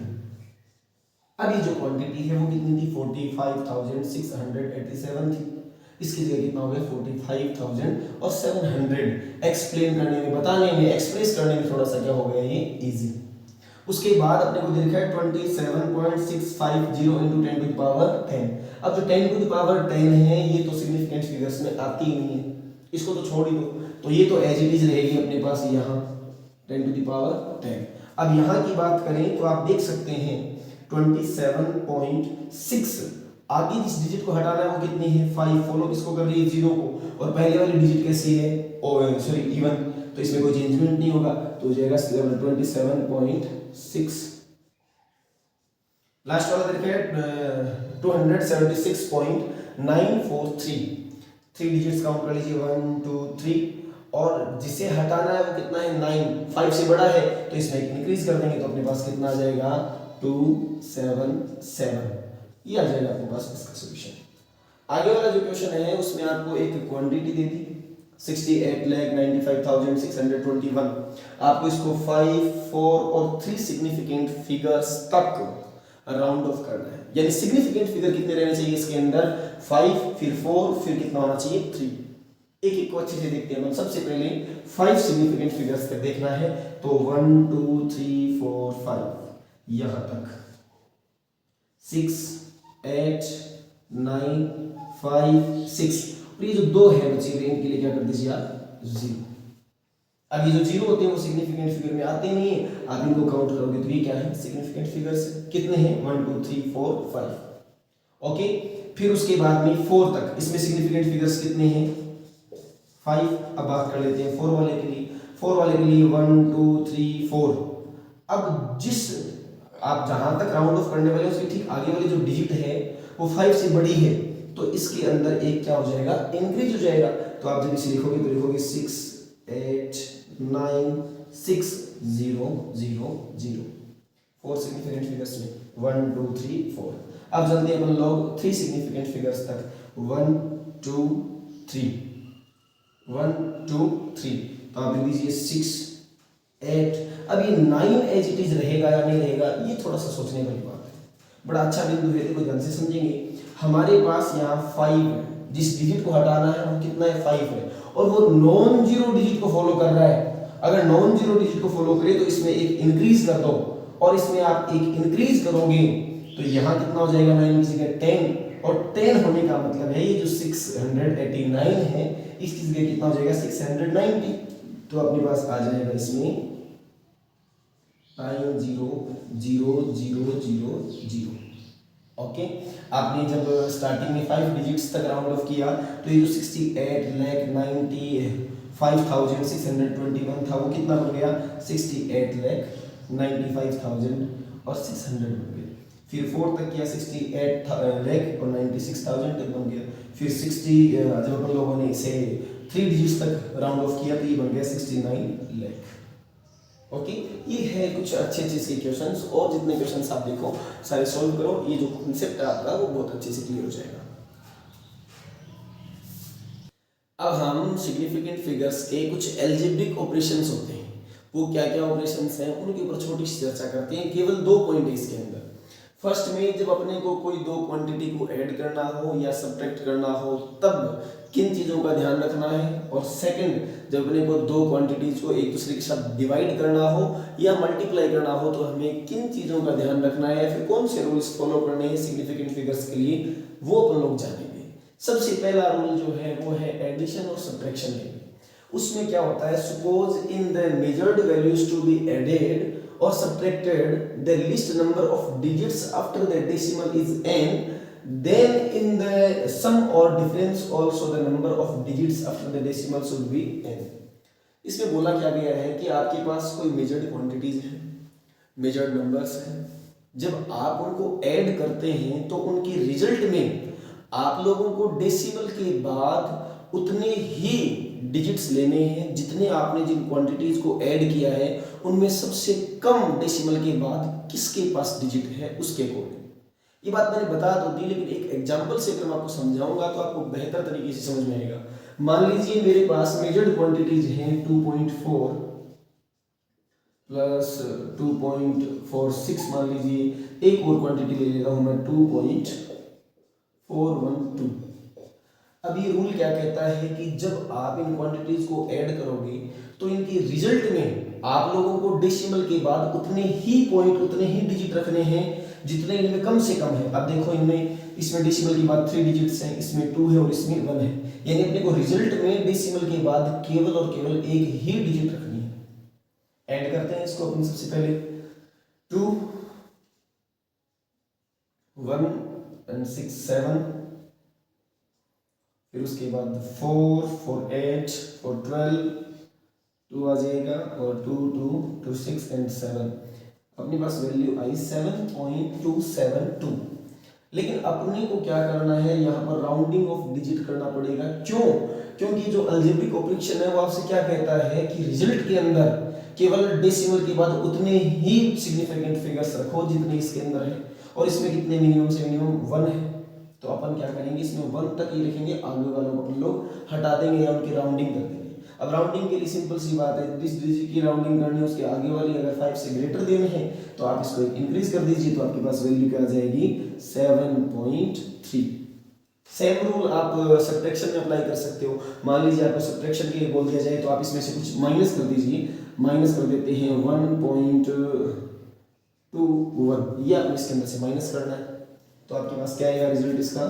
अब ये जो क्वांटिटी है वो कितनी थी, 45,687 थी। इसकी जगह कितना हो गया 45,000 और 700। एक्सप्लेन करने में, बताने में, एक्सप्रेस करने में थोड़ा सा क्या हो गया ये इजी। उसके बाद अपने को देखा है 27.650 into 10 to the power 10। अब जो 10 to the power 10 है ये तो सिग्निफिकेंट फिगर्स में आती ही नहीं है, इसको तो छोड़ ही दो। तो ये तो एज इट इज रहेगी अपने पास यहाँ 10 to the power 10। अब यहाँ की बात करें तो आप देख सकते हैं 27.6 आगे जिस डिजिट को हटाना है वो कितनी है 5, फॉलो किसको कर रही है 0 को, और पहले वाली डिजिट कैसी है सॉरी इवन, तो इसमें कोई चेंजमेंट नहीं होगा तो हो जाएगा 27.6। लास्ट वाला देखिए 276.943, 3 डिजिट्स काउंट कर लीजिए 1 2 3, और जिसे हटाना है वो कितना है 9, 5 से बड़ा है तो इसमें एक इंक्रीज कर देंगे तो अपने पास कितना आ जाएगा 277। ये आ जाएगा अपने पास इसका सॉल्यूशन। आगे वाला जो क्वेश्चन है उसमें आपको एक क्वांटिटी दे दी 68,95,621। आपको इसको 5 4 और 3 सिग्निफिकेंट फिगर्स तक राउंड ऑफ करना है। यानी सिग्निफिकेंट फिगर कितने रहने चाहिए इसके अंदर 5, फिर 4, फिर कितना होना चाहिए 3। एक एक को अच्छे से देखते हैं। सबसे पहले 5 सिग्निफिकेंट फिगर्स तक देखना है तो 1 2 3 4 5 यहां तक, 6 8 9 5 6, और ये जो 2 है बच्चे इनके लिए क्या कर दीजिए आप 0। अब ये जो 0 होते हैं वो सिग्निफिकेंट फिगर में आते नहीं है, आप इनको काउंट करोगे तो ये क्या है सिग्निफिकेंट फिगर्स कितने हैं 1 2 3 4 5। ओके, फिर उसके बाद में 4 तक, इसमें सिग्निफिकेंट फिगर्स कितने हैं 5। अब बात कर लेते हैं 4 वाले के लिए। 4 वाले के लिए 1 2 3 4। अब जिस आप जहां तक राउंड ऑफ करने वाले उसके ठीक आगे वाली जो डिजिट है वो 5 से बड़ी है तो इसके अंदर एक क्या हो जाएगा इंक्रीज हो जाएगा। तो आप जब इसे लिखोगे तो लिखोगे 6 8 9 6 0 0 0, 4 सिग्निफिकेंट फिगर्स में 1 2 3 4। अब चलते हैं अपन लोग 3 सिग्निफिकेंट फिगर्स तक 1 2 3, 1 2 3, तो आप लिख दीजिए 6 8। अब ये 9 एज इट इज रहेगा या नहीं रहेगा, ये थोड़ा सा सोचने वाली बात है। बड़ा अच्छा बिंदु है, देखो ध्यान से समझेंगे। हमारे पास यहाँ 5 है, जिस डिजिट को हटाना है वो कितना है 5 है, और वो नॉन जीरो डिजिट को फॉलो कर रहा है। अगर नॉन जीरो डिजिट को फॉलो करे तो इसमें एक इंक्रीज कर दो, और इसमें आप एक इंक्रीज करोगे तो यहाँ कितना हो जाएगा 9 की जगह 10, और 10 होने का मतलब है ये जो 689 है इसकी जगह कितना हो जाएगा 690। तो अपने पास आ जाएगा इसमें 9 0 0 0 0 0। ओके, आपने जब स्टार्टिंग में 5 डिजिट्स तक राउंड ऑफ किया तो ये जो 68,95,621 था वो कितना बन गया 68,95,600 बन गया। फिर 4 तक किया 68,96,000 तक बन गया। फिर 60 जब अपन लोगों ने इसे 3 डिजिट्स तक राउंड ऑफ किया तो ये बन गया 69 लाख। ओके, ये है कुछ अच्छे से क्वेश्चंस, और जितने क्वेश्चंस आप देखो सारे सॉल्व करो, ये जो कॉन्सेप्ट है आपका वो बहुत अच्छे से क्लियर हो जाएगा। अब हम सिग्निफिकेंट फिगर्स के कुछ एल्जेब्रिक ऑपरेशंस होते हैं, वो क्या क्या ऑपरेशंस हैं उनके ऊपर छोटी सी चर्चा करते हैं। केवल 2 पॉइंट है इसके अंदर। फर्स्ट में जब अपने को कोई 2 क्वांटिटी को ऐड करना हो या सब्ट्रैक्ट करना हो तब किन चीज़ों का ध्यान रखना है, और सेकंड जब अपने को 2 क्वांटिटीज को एक दूसरे के साथ डिवाइड करना हो या मल्टीप्लाई करना हो तो हमें किन चीज़ों का ध्यान रखना है, फिर कौन से रूल्स फॉलो करने हैं सिग्निफिकेंट फिगर्स के लिए, वो अपन लोग जानेंगे। सबसे पहला रूल जो है वो है एडिशन और सब्ट्रैक्शन के। उसमें क्या होता है, suppose in the measured values to be added or subtracted the least number of digits after the decimal is n, then in the sum or difference also the number of digits after the decimal should be n। इसमें बोला क्या गया है कि आपके पास कोई measured quantities है, measured numbers हैं, जब आप उनको ऐड करते हैं तो उनकी रिजल्ट में आप लोगों को डेसिमल के बाद उतने ही डिजिट्स लेने हैं जितने आपने जिन क्वांटिटीज को ऐड किया है उनमें सबसे कम डेसिमल के बाद किसके पास डिजिट है उसके अकॉर्डिंग। ये बात मैंने बता तो दी, लेकिन एक एग्जांपल से अगर मैं आपको समझाऊंगा तो आपको बेहतर तरीके से समझ में आएगा। मान लीजिए मेरे पास मेजर्ड क्वांटिटीज हैं 2.4 प्लस 2.46, मान लीजिए एक और क्वांटिटी ले लेता हूं मैं 2.412। अब ये रूल क्या कहता है कि जब आप इन क्वांटिटीज को ऐड करोगे तो इनकी रिजल्ट में आप लोगों को डेसिमल के बाद उतने ही पॉइंट, उतने ही डिजिट रखने हैं जितने इनमें कम से कम है। अब देखो इनमें, इसमें डेसिमल के बाद 3 डिजिट्स हैं, इसमें 2 है और इसमें 1 है, यानी अपने को रिजल्ट में डेसिमल के बाद केवल और केवल एक ही डिजिट रखनी है। ऐड करते हैं इसको अपन सबसे पहले 2 1 and 6 7, फिर उसके बाद 4 4 8 4 12 2 आ जाएगा, और 2 2 2 6 and 7। अपने पास वैल्यू आई 7.272। लेकिन अपने को क्या करना है, यहाँ पर राउंडिंग ऑफ डिजिट करना पड़ेगा। क्यों? क्योंकि जो अलजेब्रिक ऑपरेशन है वो आपसे क्या कहता है कि रिजल्ट के अंदर केवल डेसिमल के बाद उतने ही सिग्निफिकेंट फिगर्स रखो जितने इसके अंदर है, और इसमें कितने मिनिमम से मिनिमम 1 है। तो अपन क्या करेंगे, इसमें 1 तक ही रखेंगे, आगे वालों को अपन लोग हटा देंगे या उनकी राउंडिंग कर देंगे। अब राउंडिंग के लिए सिंपल सी बात है, जिस डिजिट की राउंडिंग करनी है उसके आगे वाली अगर 5 से ग्रेटर देने हैं तो आप इसको इंक्रीज कर दीजिए, तो आपके पास वैल्यू क्या आ जाएगी 7.3। सेम रूल आप सब्ट्रैक्शन में अप्लाई कर सकते हो। मान लीजिए आपको सब्ट्रैक्शन के लिए बोल दिया जाए तो आप इसमें से कुछ माइनस कर दीजिए, माइनस कर देते हैं 1.21, ये आपको इसके अंदर से माइनस करना है। तो आपके पास क्या आएगा रिजल्ट इसका,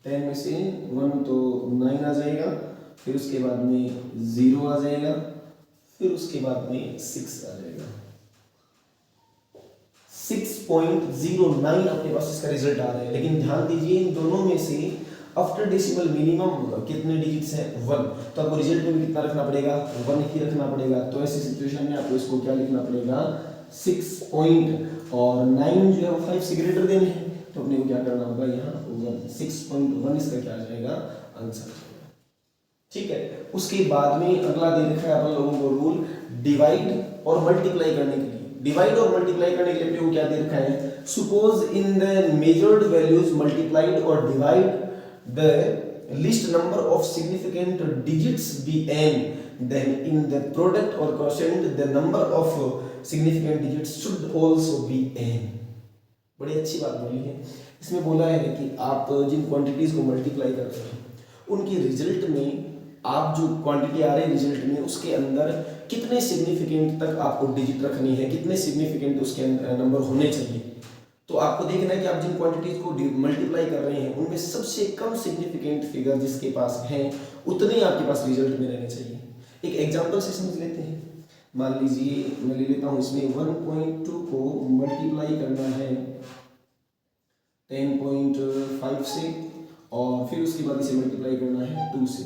10 में से 1 तो 9 आ जाएगा, फिर उसके बाद में 0 आ जाएगा, फिर उसके बाद में 6 आ जाएगा। 6.09 अपने पास इसका रिजल्ट आ रहा है। लेकिन ध्यान दीजिए इन दोनों में से आफ्टर डेसिमल मिनिमम कितने डिजिट्स हैं 1, तो आपको रिजल्ट में भी कितना रखना पड़ेगा 1 ही रखना पड़ेगा। तो ऐसी सिचुएशन में आपको इसको क्या लिखना पड़ेगा 6 पॉइंट, और 9 जो है वो 5 से ग्रेटर देने हैं, तो अपने को क्या करना होगा यहाँ 6.1 इसका क्या आ जाएगा आंसर। ठीक है, उसके बाद में अगला दे रखा है अपन लोगों को रूल डिवाइड और मल्टीप्लाई करने के लिए। डिवाइड और मल्टीप्लाई करने के लिए अपने को क्या दे रखा है, suppose in the measured values multiplied or divided the least number of significant digits be n, then in the product or quotient the number of significant digits should also be n। बड़ी अच्छी बात बोली है। इसमें बोला है कि आप जिन क्वांटिटीज को मल्टीप्लाई कर रहे हैं उनके रिजल्ट में आप जो क्वांटिटी आ रही है रिजल्ट में उसके अंदर कितने सिग्निफिकेंट तक आपको डिजिट रखनी है, कितने सिग्निफिकेंट उसके नंबर होने चाहिए। तो आपको देखना है कि आप जिन क्वांटिटीज को मल्टीप्लाई कर रहे हैं उनमें सबसे कम सिग्निफिकेंट फिगर जिसके पास है उतने आपके पास रिजल्ट में रहने चाहिए। एक एग्जांपल से समझ लेते हैं। मान लीजिए मैं ले लेता हूँ, इसमें 1.2 को मल्टीप्लाई करना है 10.5 से और फिर उसके बाद इसे मल्टीप्लाई करना है 2 से।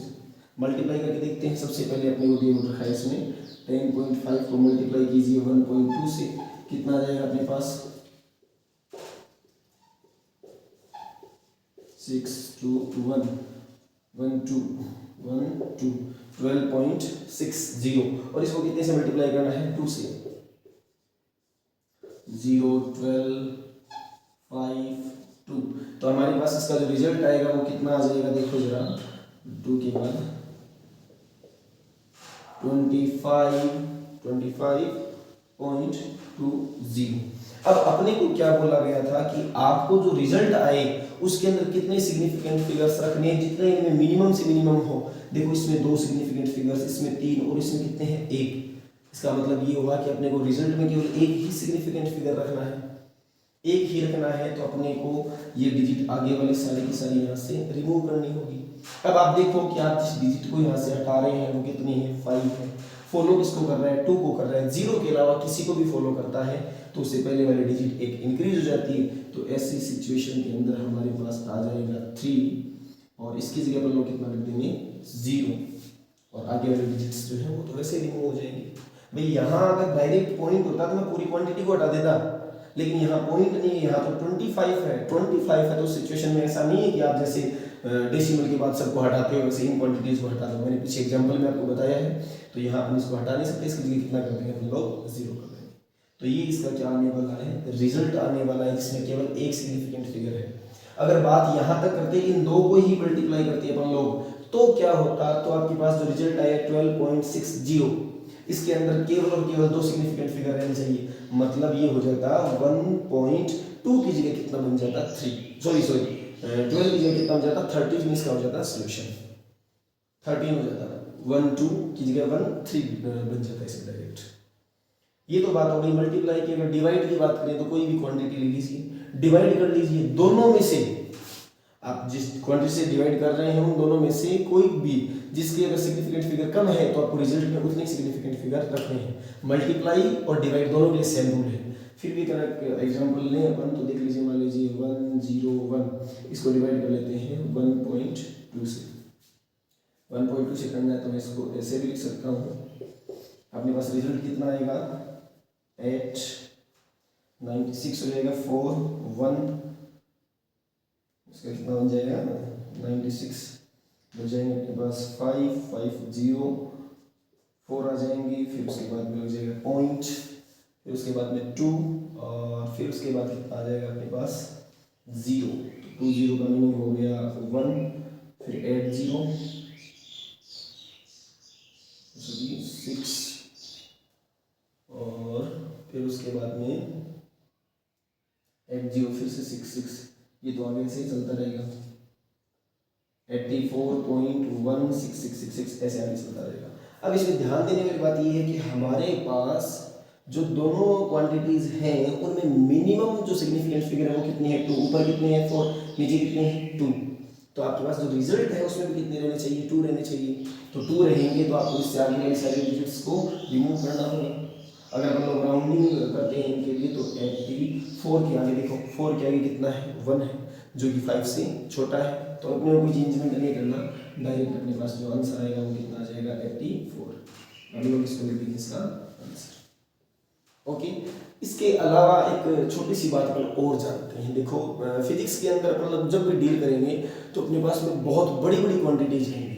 मल्टीप्लाई करके देखते हैं। सबसे पहले अपने को दिया रखा है इसमें 10.5 को मल्टीप्लाई कीजिए 1.2 से, कितना आ जाएगा अपने पास 6 2 1 1 2 1 2 12.60 और इसको कितने से मल्टीप्लाई करना है 2 से 0 12 5 2। तो हमारे पास इसका जो रिजल्ट आएगा वो कितना आ जाएगा, देखो जरा 2 के बाद 25.20। अब अपने को क्या बोला गया था कि आपको जो रिजल्ट आए उसके अंदर कितने सिग्निफिकेंट फिगर्स रखने हैं जितने इनमें मिनिमम से मिनिमम हो। देखो इसमें 2 सिग्निफिकेंट फिगर्स, इसमें 3 और इसमें कितने हैं 1। इसका मतलब ये हुआ कि अपने को रिजल्ट में केवल एक ही सिग्निफिकेंट फिगर रखना है, एक ही रखना है। तो अपने को ये डिजिट आगे वाली सारी की सारी यहाँ से रिमूव करनी होगी। अब आप देखो कि आप जिस डिजिट को यहाँ से हटा रहे हैं वो कितनी है 5 है। फॉलो किसको कर रहा है 2 को कर रहा है। 0 के अलावा किसी को भी फॉलो करता है तो उससे पहले वाली डिजिट एक इंक्रीज हो जाती है। तो ऐसी सिचुएशन के अंदर हमारे पास आ जाएगा 3 और इसकी जगह पर लोग कितना रख देंगे 0 और आगे वाली डिजिट्स जो है वो तो वैसे रिमूव हो जाएंगी। भाई यहाँ अगर डायरेक्ट पॉइंट होता तो मैं पूरी क्वांटिटी को हटा देता, लेकिन यहाँ पॉइंट नहीं है, यहाँ तो 25 है। 25 है तो सिचुएशन में ऐसा नहीं है कि आप जैसे डेसिमल के बाद सबको हटाते हो वैसे इन क्वांटिटीज को हटा दो। मैंने पीछे एग्जांपल में आपको बताया है। तो यहाँ अपन इसको हटा नहीं सकते, इसके लिए कितना कर देंगे अपन लोग 0 कर देंगे। तो ये इसका क्या आने वाला है, रिजल्ट आने वाला है जिसमें केवल एक सिग्निफिकेंट फिगर है। अगर बात यहाँ तक करते इन दो को ही मल्टीप्लाई करते अपन लोग तो क्या होता, तो आपके पास जो रिजल्ट आया 12.60, इसके अंदर केवल और केवल 2 सिग्निफिकेंट फिगर रहने चाहिए। मतलब ये हो जाता 1.2 की जगह कितना बन जाता 3, सॉरी 12 की जगह कितना हो जाता 30 में इसका हो जाता सोल्यूशन 13 हो जाता। 1.2 की जगह 1.3 बन जाता है इसमें डायरेक्ट। ये तो बात हो गई मल्टीप्लाई की। अगर डिवाइड की बात करें तो कोई भी क्वांटिटी ले लीजिए, डिवाइड कर लीजिए। दोनों में से आप जिस क्वांटिटी से डिवाइड कर रहे हैं उन दोनों में से कोई भी जिसकी अगर सिग्निफिकेंट फिगर कम है तो आपको रिजल्ट में उतने सिग्निफिकेंट फिगर रखने हैं। मल्टीप्लाई और डिवाइड दोनों के लिए सेम रूल है। फिर भी अगर एग्जांपल लें अपन तो देख लीजिए, मान लीजिए 101 इसको डिवाइड कर लेते हैं 1.2 से। 1.2 से करना है तो मैं इसको ऐसे भी लिख सकता हूँ। अपने पास रिजल्ट कितना आएगा 896 हो जाएगा 4 1 इसका कितना बन जाएगा 96 बच जाएंगे अपने पास 5 5 0 4 आ जाएंगी। फिर उसके बाद में लग जाएगा पॉइंट, फिर उसके बाद में 2 और फिर उसके बाद कितना आ जाएगा अपने पास 0। 2 0 का मीनिंग हो गया 1, फिर 8 0 6 और फिर उसके बाद में 8 0 फिर से 6 6। ये तो आगे से ही चलता रहेगा 84.16666 ऐसे आगे चलता रहेगा। अब इसमें ध्यान देने वाली बात ये है कि हमारे पास जो दोनों क्वांटिटीज हैं उनमें मिनिमम जो सिग्निफिकेंट फिगर है वो कितनी है 2। ऊपर कितने हैं 4, नीचे कितने हैं 2। तो आपके पास जो रिजल्ट है उसमें भी कितने रहने चाहिए 2 रहने चाहिए। तो 2 रहेंगे तो आपको इससे आगे वाली सारी डिजिट्स को रिमूव करना होगा। अगर हम लोग राउंडिंग करते हैं इनके लिए तो 84 के आगे देखो 4 के आगे कितना है 1 है जो कि 5 से छोटा है। तो अपने कोई चेंजमेंट नहीं करना, डायरेक्ट अपने पास जो आंसर आएगा वो कितना आ जाएगा 84। हम लोग इसको लिखेंगे इसका आंसर। ओके, इसके अलावा एक छोटी सी बात अपन और जानते हैं। देखो फिजिक्स के अंदर अपन लोग जब भी डील करेंगे तो अपने पास में बहुत बड़ी बड़ी क्वांटिटीज रहेंगी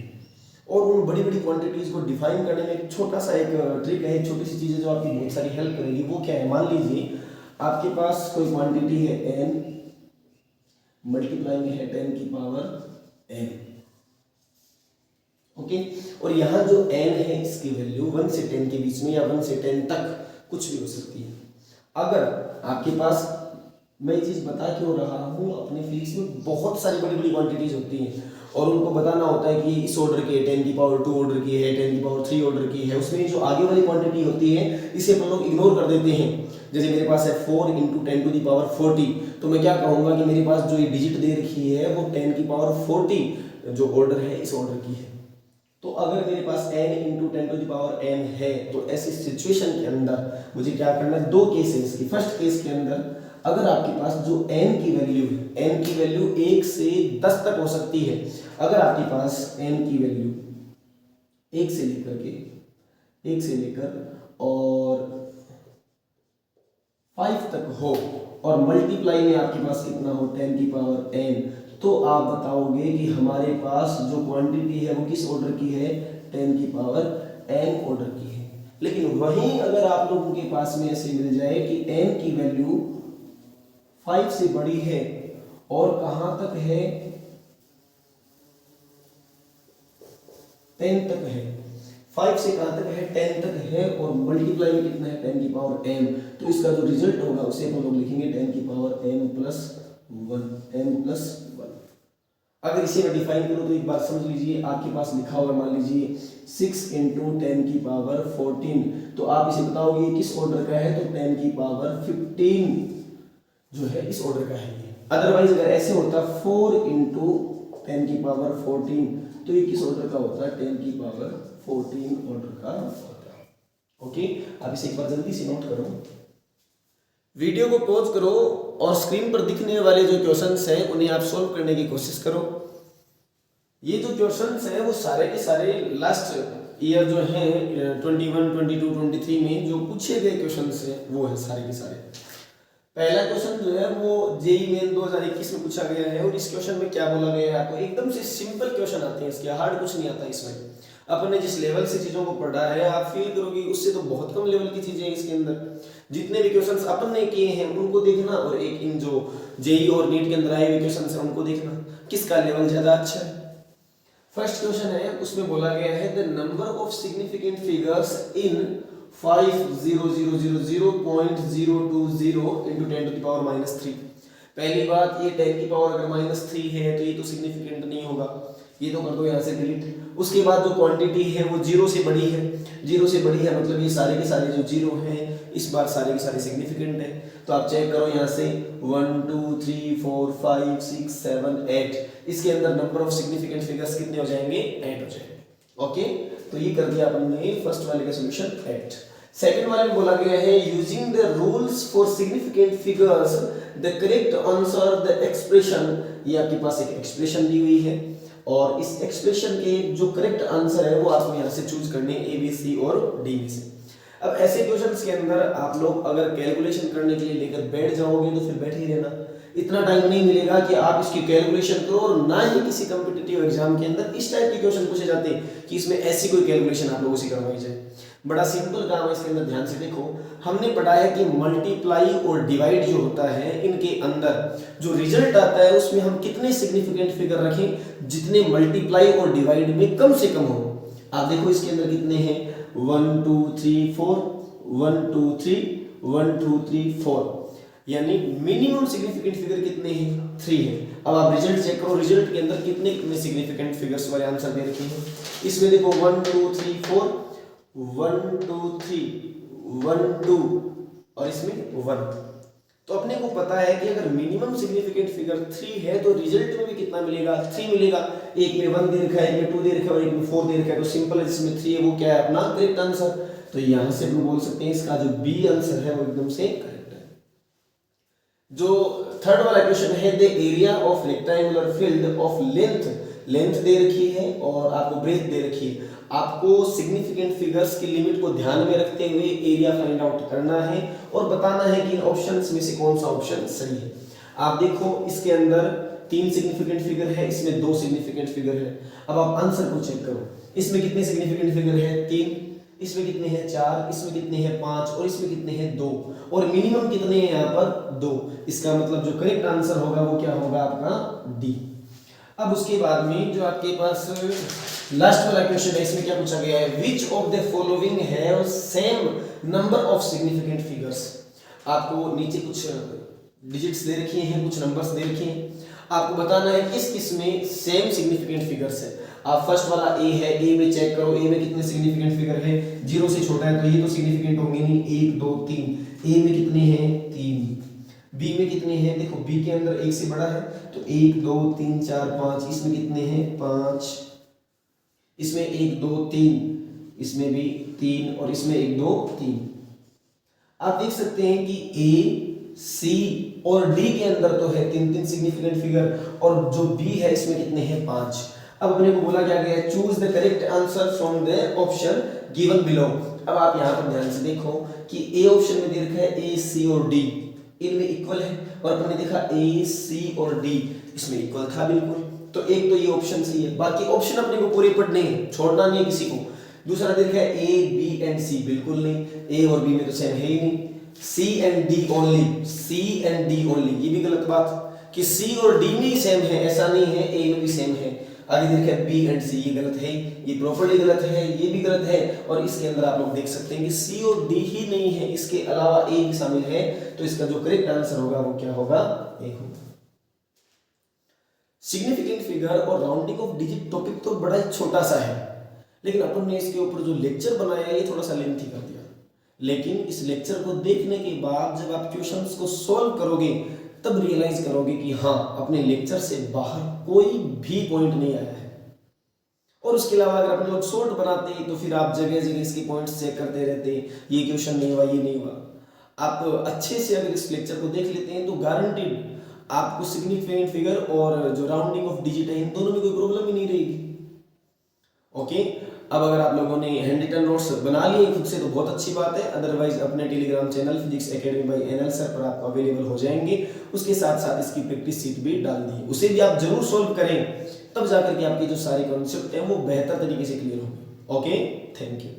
और उन बड़ी बड़ी क्वांटिटीज को डिफाइन करने में एक छोटा सा एक ट्रिक है, एक छोटी सी चीज़ है जो आपकी बहुत सारी हेल्प करेगी। वो क्या है, मान लीजिए आपके पास कोई क्वांटिटी है n, मल्टीप्लाई में है 10 की पावर n, ओके। और यहाँ जो n है इसकी वैल्यू 1 से 10 के बीच में या 1 से 10 तक कुछ भी हो सकती है। अगर आपके पास, मैं ये चीज़ बता क्यों रहा हूँ, अपने फिजिक्स में बहुत सारी बड़ी बड़ी क्वांटिटीज होती हैं और उनको बताना होता है कि इस ऑर्डर की 10 की पावर 2 ऑर्डर की है, 10 की पावर 3 ऑर्डर की है। उसमें जो आगे वाली क्वांटिटी होती है इसे अपन लोग इग्नोर कर देते हैं। जैसे मेरे पास है 4 × 10 टू द पावर 40, तो मैं क्या कहूँगा कि मेरे पास जो ये डिजिट दे रखी है वो 10 की पावर 40 जो ऑर्डर है इस ऑर्डर की है। तो अगर मेरे पास n × 10 to the power n है तो ऐसी सिचुएशन के अंदर मुझे क्या करना है, दो केस है इसकी। फर्स्ट केस के अंदर अगर आपके पास जो n की वैल्यू है, n की वैल्यू 1 से 10 तक हो सकती है। अगर आपके पास n की वैल्यू 1 से लेकर और 5 तक हो और मल्टीप्लाई में आपके पास कितना हो 10 की पावर n, तो आप बताओगे कि हमारे पास जो क्वांटिटी है वो किस ऑर्डर की है, 10 की पावर n ऑर्डर की है। लेकिन वहीं अगर आप लोगों के पास में ऐसे मिल जाए कि n की वैल्यू 5 से बड़ी है और कहां तक है, 10 तक है, 5 से कहां तक है, 10 तक है और मल्टीप्लाई में कितना है 10 की पावर m, तो इसका जो रिजल्ट होगा उसे हम लोग लिखेंगे 10 की पावर m प्लस 1। अगर इसे मैं डिफाइन करूं तो एक बात समझ लीजिए, आपके पास लिखा हुआ मान लीजिए 6 × 10 की पावर 14, तो आप इसे बताओगे किस ऑर्डर का है, तो 10 की पावर 15 जो है इस ऑर्डर का है। अदरवाइज अगर ऐसे होता 4 × 10 की पावर 14, तो ये किस ऑर्डर का होता है, 10 की पावर 14 ऑर्डर का होता है। ओके, आप इसे एक बार जल्दी से नोट करो, वीडियो को पॉज करो और स्क्रीन पर दिखने वाले जो क्वेश्चंस हैं उन्हें आप सॉल्व करने की कोशिश करो। ये जो क्वेश्चंस हैं वो सारे के सारे लास्ट ईयर जो है 21, 22, 23 में जो पूछे गए क्वेश्चंस हैं वो है सारे के सारे। पहला क्वेश्चन जो है वो जेईई मेन 2021 में पूछा गया है और इस क्वेश्चन में क्या बोला गया है, आपको एकदम से सिंपल क्वेश्चन आते हैं इसके, हार्ड कुछ नहीं आता इसमें। अपन ने जिस लेवल से चीजों को पढ़ा है आप फील करोगे उससे तो बहुत कम लेवल की चीजें हैं इसके अंदर। जितने भी क्वेश्चंस अपन ने किए हैं उनको देखना और एक इन जो जेईई और नीट के अंदर आए हुए क्वेश्चंस हैं उनको देखना किसका लेवल ज्यादा अच्छा है। फर्स्ट क्वेश्चन है, उसमें बोला गया है the number of significant figures in 5,0,0,0,0.020 into 10 to the power -3। पहली बात, ये 10 की पावर अगर -3 है तो ये तो सिग्निफिकेंट नहीं होगा, ये तो कर दो यहाँ से डिलीट। उसके बाद जो क्वांटिटी है वो 0 से बड़ी है, 0 से बड़ी है मतलब ये सारे के सारे जो 0 हैं इस बार सारे के सारे सिग्निफिकेंट है। तो आप चेक करो यहाँ से 1 2 3 4 5 6 7 8, इसके अंदर नंबर ऑफ सिग्निफिकेंट फिगर्स कितने हो जाएंगे, 8 हो जाएंगे। ओके, तो ये कर दिया अपन ने फर्स्ट वाले का सॉल्यूशन 8। सेकंड वाले में बोला गया है using the rules for significant figures the correct answer the expression. ये आपके पास एक एक्सप्रेशन दी हुई है और इस एक्सप्रेशन के जो करेक्ट आंसर है वो आपको यहाँ से चूज करने ए बी सी और डी में से। अब ऐसे क्वेश्चंस के अंदर आप लोग अगर कैलकुलेशन करने के लिए लेकर बैठ जाओगे तो फिर बैठ ही रहना, इतना टाइम नहीं मिलेगा कि आप इसकी कैलकुलेशन करो। और ना ही किसी कॉम्पिटिटिव एग्जाम के अंदर इस टाइप के क्वेश्चन पूछे जाते हैं कि इसमें ऐसी कोई कैलकुलेशन आप लोगों से करवाई जाए। बड़ा सिंपल काम है इसके अंदर, ध्यान से देखो। हमने पढ़ा है कि मल्टीप्लाई और डिवाइड जो होता है इनके अंदर जो रिजल्ट आता है उसमें हम कितने सिग्निफिकेंट फिगर रखें जितने मल्टीप्लाई और डिवाइड में कम से कम हो। आप देखो इसके अंदर कितने हैं, 1 2 3 4, 1 2 3, 1 2 3 4, यानी मिनिमम सिग्निफिकेंट फिगर कितने हैं, 3 है। अब आप रिजल्ट चेक करो, रिजल्ट के अंदर कितने कितने सिग्निफिकेंट फिगर्स वाले आंसर दे रखे हैं। इसमें देखो 1 2 3 4, 1 2 3, 1 2 और इसमें 1। तो अपने को पता है कि अगर मिनिमम सिग्निफिकेंट फिगर 3 है तो रिजल्ट में भी कितना मिलेगा, 3 मिलेगा। एक में 1 दे रखा है, एक में 2 दे रखा है और एक में 4 दे रखा है, तो सिंपल है जिसमें 3 है वो क्या है अपना करेक्ट आंसर। तो यहां से हम बोल सकते हैं इसका जो बी आंसर है वो एकदम से करेक्ट है। जो थर्ड वाला क्वेश्चन है the area of rectangular field of length दे रखी है और आपको ब्रेथ दे रखी है। आपको सिग्निफिकेंट फिगर्स की लिमिट को ध्यान में रखते हुए एरिया फाइंड आउट करना है और बताना है कि इन ऑप्शंस में से कौन सा ऑप्शन सही है। आप देखो इसके अंदर 3 सिग्निफिकेंट फिगर है, इसमें 2 सिग्निफिकेंट फिगर है। अब आप आंसर को चेक करो, इसमें कितने सिग्निफिकेंट फिगर है 3, इसमें कितने हैं 4, इसमें कितने हैं 5 और इसमें कितने हैं 2 और मिनिमम कितने हैं यहाँ पर 2। इसका मतलब जो करेक्ट आंसर होगा वो क्या होगा आपका डी। अब उसके बाद में जो आपके पास लास्ट वाला क्वेश्चन है, इसमें क्या पूछा गया है, which of the following have same number of significant figures. आपको नीचे कुछ डिजिट्स दे रखे हैं, कुछ नंबर्स दे रखे हैं, आपको बताना है किस किस में सेम सिग्निफिकेंट फिगर्स है। आप फर्स्ट वाला ए है, ए में चेक करो, ए में कितने सिग्निफिकेंट फिगर है, 0 से छोटा है तो ये तो सिग्निफिकेंट होंगे नहीं, 1 2 3। ए में कितने हैं 3। बी में कितने हैं, देखो बी के अंदर 1 से बड़ा है तो 1 2 3 4 5, इसमें कितने हैं 5, इसमें 1 2 3, इसमें भी 3 और इसमें 1 2 3। आप देख सकते हैं कि ए सी और डी के अंदर तो है 3 सिग्निफिकेंट फिगर और जो बी है इसमें कितने हैं 5। अब अपने को बोला क्या गया है, choose the correct answer from the option given below. अब आप यहाँ पर ध्यान से देखो कि ए ऑप्शन में दे रखा है ए सी और डी, इनमें इक्वल है और अपन ने देखा ए सी और डी इसमें इक्वल था बिल्कुल, तो एक तो ये ऑप्शन सही है। बाकी ऑप्शन अपने को पूरे पढ़ने हैं, छोड़ना नहीं है किसी को। दूसरा देखा है ए बी एंड सी, बिल्कुल नहीं, ए और बी में तो सेम है ही नहीं। C and D only, C and D only, ये भी गलत बात कि सी और डी में ही सेम है, ऐसा नहीं है ए में भी सेम है। आगे देखिए बी एंड सी, ये गलत है, ये प्रॉपर्ली गलत है, ये भी गलत है। और इसके अंदर आप लोग देख सकते हैं कि सी और डी ही नहीं है, इसके अलावा ए भी शामिल है, तो इसका जो करेक्ट आंसर होगा वो क्या होगा, ए होगा। सिग्निफिकेंट फिगर और राउंडिंग ऑफ डिजिट टॉपिक तो बड़ा ही छोटा सा है, लेकिन अपन ने इसके ऊपर जो लेक्चर बनाया है ये थोड़ा सा लेंथी कर दिया। लेकिन इस लेक्चर को देखने के बाद जब आप क्वेश्चंस को सॉल्व करोगे तब रियलाइज करोगे कि हाँ, अपने लेक्चर से बाहर कोई भी पॉइंट नहीं आया है। और उसके अलावा अगर अपन लोग शॉर्ट बनाते तो फिर आप जगह जगह इसके पॉइंट्स चेक करते रहते, ये क्वेश्चन नहीं हुआ, ये नहीं हुआ। आप अच्छे से अगर इस लेक्चर को देख लेते हैं तो गारंटीड आपको सिग्निफिकेंट फिगर और जो राउंडिंग ऑफ डिजिट है इन दोनों में कोई प्रॉब्लम ही नहीं रहेगी। ओके, अब अगर आप लोगों ने हैंड रिटन नोट्स बना लिए खुद से तो बहुत अच्छी बात है, अदरवाइज अपने Telegram channel physics academy by NL sir पर आपको अवेलेबल हो जाएंगे। उसके साथ साथ इसकी प्रैक्टिस शीट भी डाल दी, उसे भी आप जरूर सोल्व करें, तब जाकर के आपके जो सारे कॉन्सेप्ट हैं वो बेहतर तरीके से क्लियर होंगे। Okay, thank you.